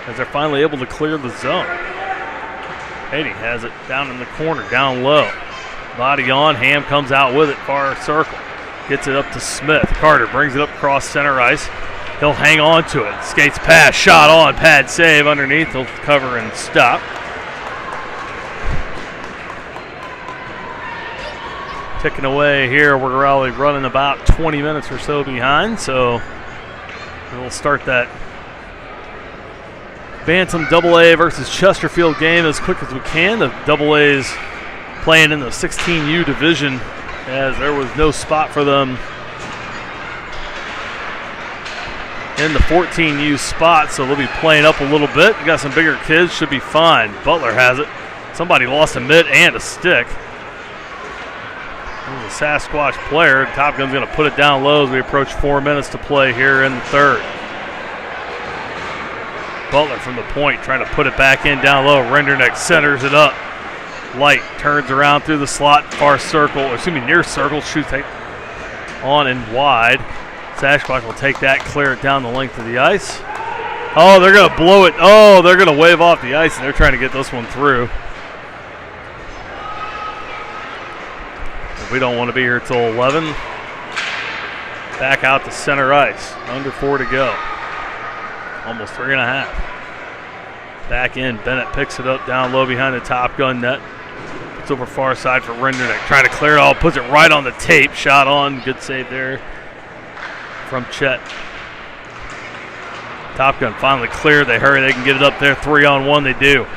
as they're finally able to clear the zone. Beatty has it down in the corner, down low. Body on, Ham comes out with it, far circle. Gets it up to Smith. Carter brings it up across center ice. He'll hang on to it. Skates past, shot on, pad save underneath. He'll cover and stop. Ticking away here. We're probably running about 20 minutes or so behind, so we'll start that Bantam AA versus Chesterfield game as quick as we can. The AA's playing in the 16U division as there was no spot for them in the 14U spot, so they'll be playing up a little bit. We got some bigger kids, should be fine. Butler has it. Somebody lost a mitt and a stick. There's a Sasquatch player. Top Gun's going to put it down low as we approach 4 minutes to play here in the third. Butler from the point trying to put it back in down low. Renderneck centers it up. Light turns around through the slot, far circle, or excuse me, near circle, shoots on and wide. Sasquatch will take that, clear it down the length of the ice. Oh, they're going to blow it. Oh, they're going to wave off the ice, and they're trying to get this one through. We don't want to be here till 11. Back out to center ice. Under 4 to go. Almost 3.5. Back in. Bennett picks it up down low behind the Top Gun net. It's over far side for Renderneck. Trying to clear it all. Puts it right on the tape. Shot on. Good save there from Chet. Top Gun finally cleared. They hurry. They can get it up there. 3-on-1. They do.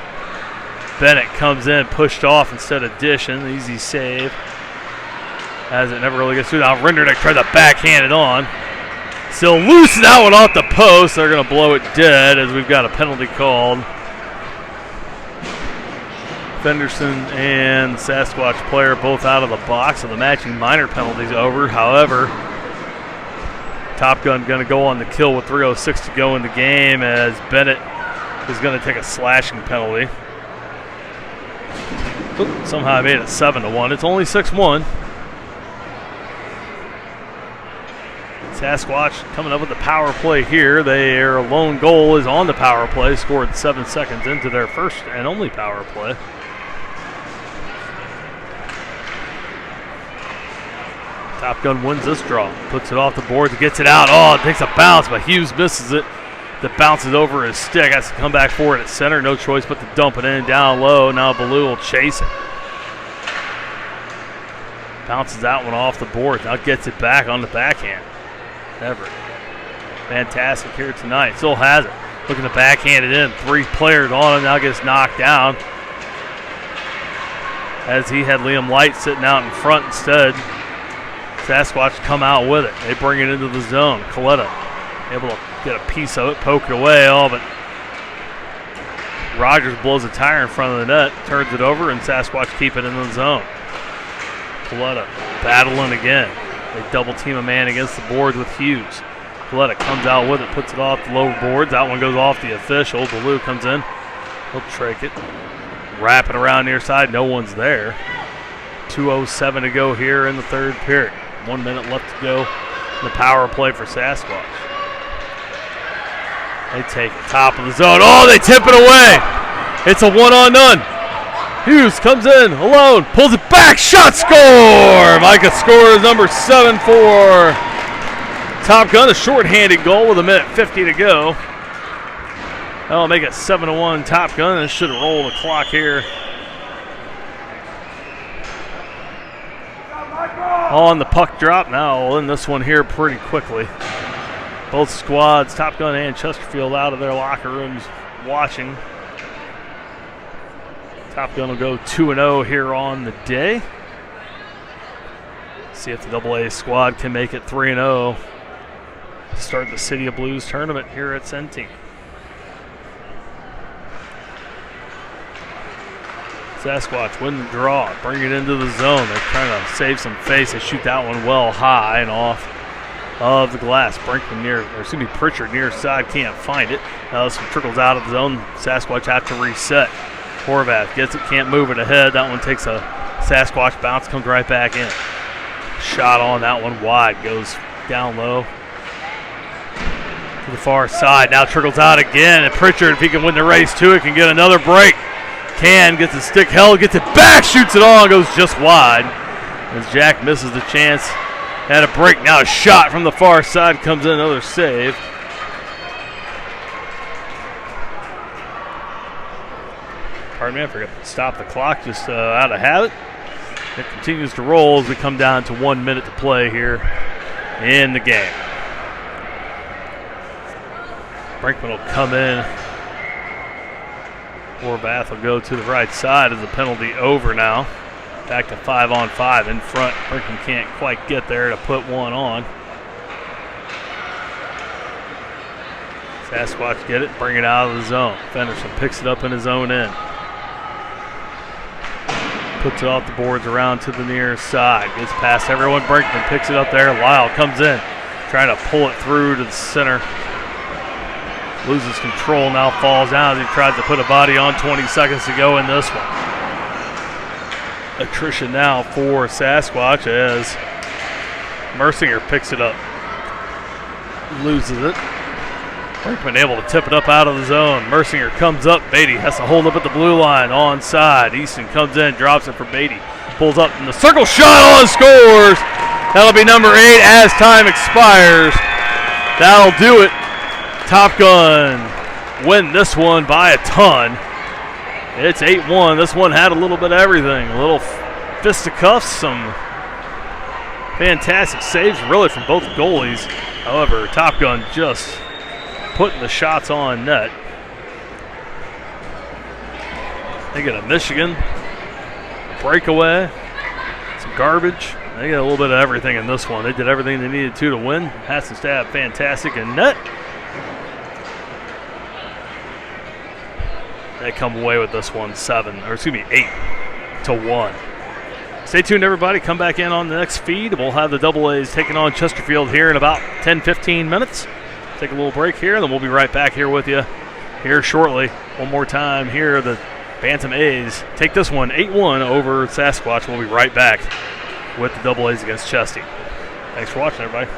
Bennett comes in. Pushed off instead of dishing. Easy save. As it never really gets through. Now Renderneck tried to backhand it on. Still loose that one off the post. They're going to blow it dead as we've got a penalty called. Fenderson and the Sasquatch player both out of the box, so the matching minor penalty's over. However, Top Gun going to go on the kill with 3:06 to go in the game as Bennett is going to take a slashing penalty. Oop, somehow I made it 7-1. It's only 6-1. Sasquatch coming up with the power play here. Their lone goal is on the power play, scored 7 seconds into their first and only power play. Top Gun wins this draw, puts it off the boards, gets it out. Oh, it takes a bounce, but Hughes misses it. That bounces over his stick. Has to come back forward at center. No choice but to dump it in down low. Now Ballou will chase it. Bounces that one off the board. Now gets it back on the backhand. Everett. Fantastic here tonight. Still has it. Looking to backhand it in. 3 players on him. Now gets knocked down. As he had Liam Light sitting out in front instead. Sasquatch come out with it. They bring it into the zone. Coletta able to get a piece of it, poke it away. Oh, but Rogers blows a tire in front of the net. Turns it over, and Sasquatch keep it in the zone. Coletta battling again. They double team a man against the boards with Hughes. Coletta comes out with it, puts it off the low boards. That one goes off the official. Ballou comes in. He'll trake it. Wrap it around near side. No one's there. 2:07 to go here in the third period. 1 minute left to go. The power play for Sasquatch. They take it top of the zone. Oh, they tip it away. It's a 1-on-none. Hughes comes in alone, pulls it back, shot, score! Micah scores number 7 for Top Gun, a shorthanded goal with 1:50 to go. That'll make it 7-1 Top Gun. This should roll the clock here. On the puck drop. Now we'll end this one here pretty quickly. Both squads, Top Gun and Chesterfield, out of their locker rooms watching. Top Gun will go 2-0 here on the day. See if the AA squad can make it 3-0 to start the City of Blues tournament here at Centene. Sasquatch win the draw, bring it into the zone. They're trying to save some face. They shoot that one well high and off of the glass. Pritchard near side can't find it. Now this one trickles out of the zone. Sasquatch have to reset. Horvath gets it, can't move it ahead. That one takes a Sasquatch bounce, comes right back in. Shot on that one wide, goes down low to the far side. Now trickles out again, and Pritchard, if he can win the race to it, can get another break. Gets the stick held, gets it back, shoots it all, goes just wide. As Jack misses the chance at a break. Now a shot from the far side, comes in, another save. Pardon me, I forgot to stop the clock, just out of habit. It continues to roll as we come down to 1 minute to play here in the game. Brinkman will come in. Horvath will go to the right side as the penalty over now. Back to 5-on-5 in front. Brinkman can't quite get there to put one on. Sasquatch get it, bring it out of the zone. Fenderson picks it up in his own end. Puts it off the boards around to the near side. Gets past everyone. Brinkman picks it up there. Lyle comes in, trying to pull it through to the center. Loses control, now falls down as he tries to put a body on. 20 seconds to go in this one. Attrition now for Sasquatch as Mercinger picks it up. Loses it. Brinkman able to tip it up out of the zone. Mercinger comes up. Beatty has to hold up at the blue line onside. Easton comes in, drops it for Beatty. Pulls up in the circle shot on, scores. That'll be number 8 as time expires. That'll do it. Top Gun win this one by a ton. It's 8-1. This one had a little bit of everything. A little fisticuffs, some fantastic saves really from both goalies. However, Top Gun just putting the shots on net. They get a Michigan breakaway, some garbage. They get a little bit of everything in this one. They did everything they needed to win. Hassenstab, fantastic in net. They come away with this one 8-1. Stay tuned, everybody. Come back in on the next feed. We'll have the Double A's taking on Chesterfield here in about 10-15 minutes. Take a little break here, and then we'll be right back here with you here shortly. One more time here, the Bantam A's take this one 8-1 over Sasquatch. We'll be right back with the Double A's against Chesty. Thanks for watching, everybody.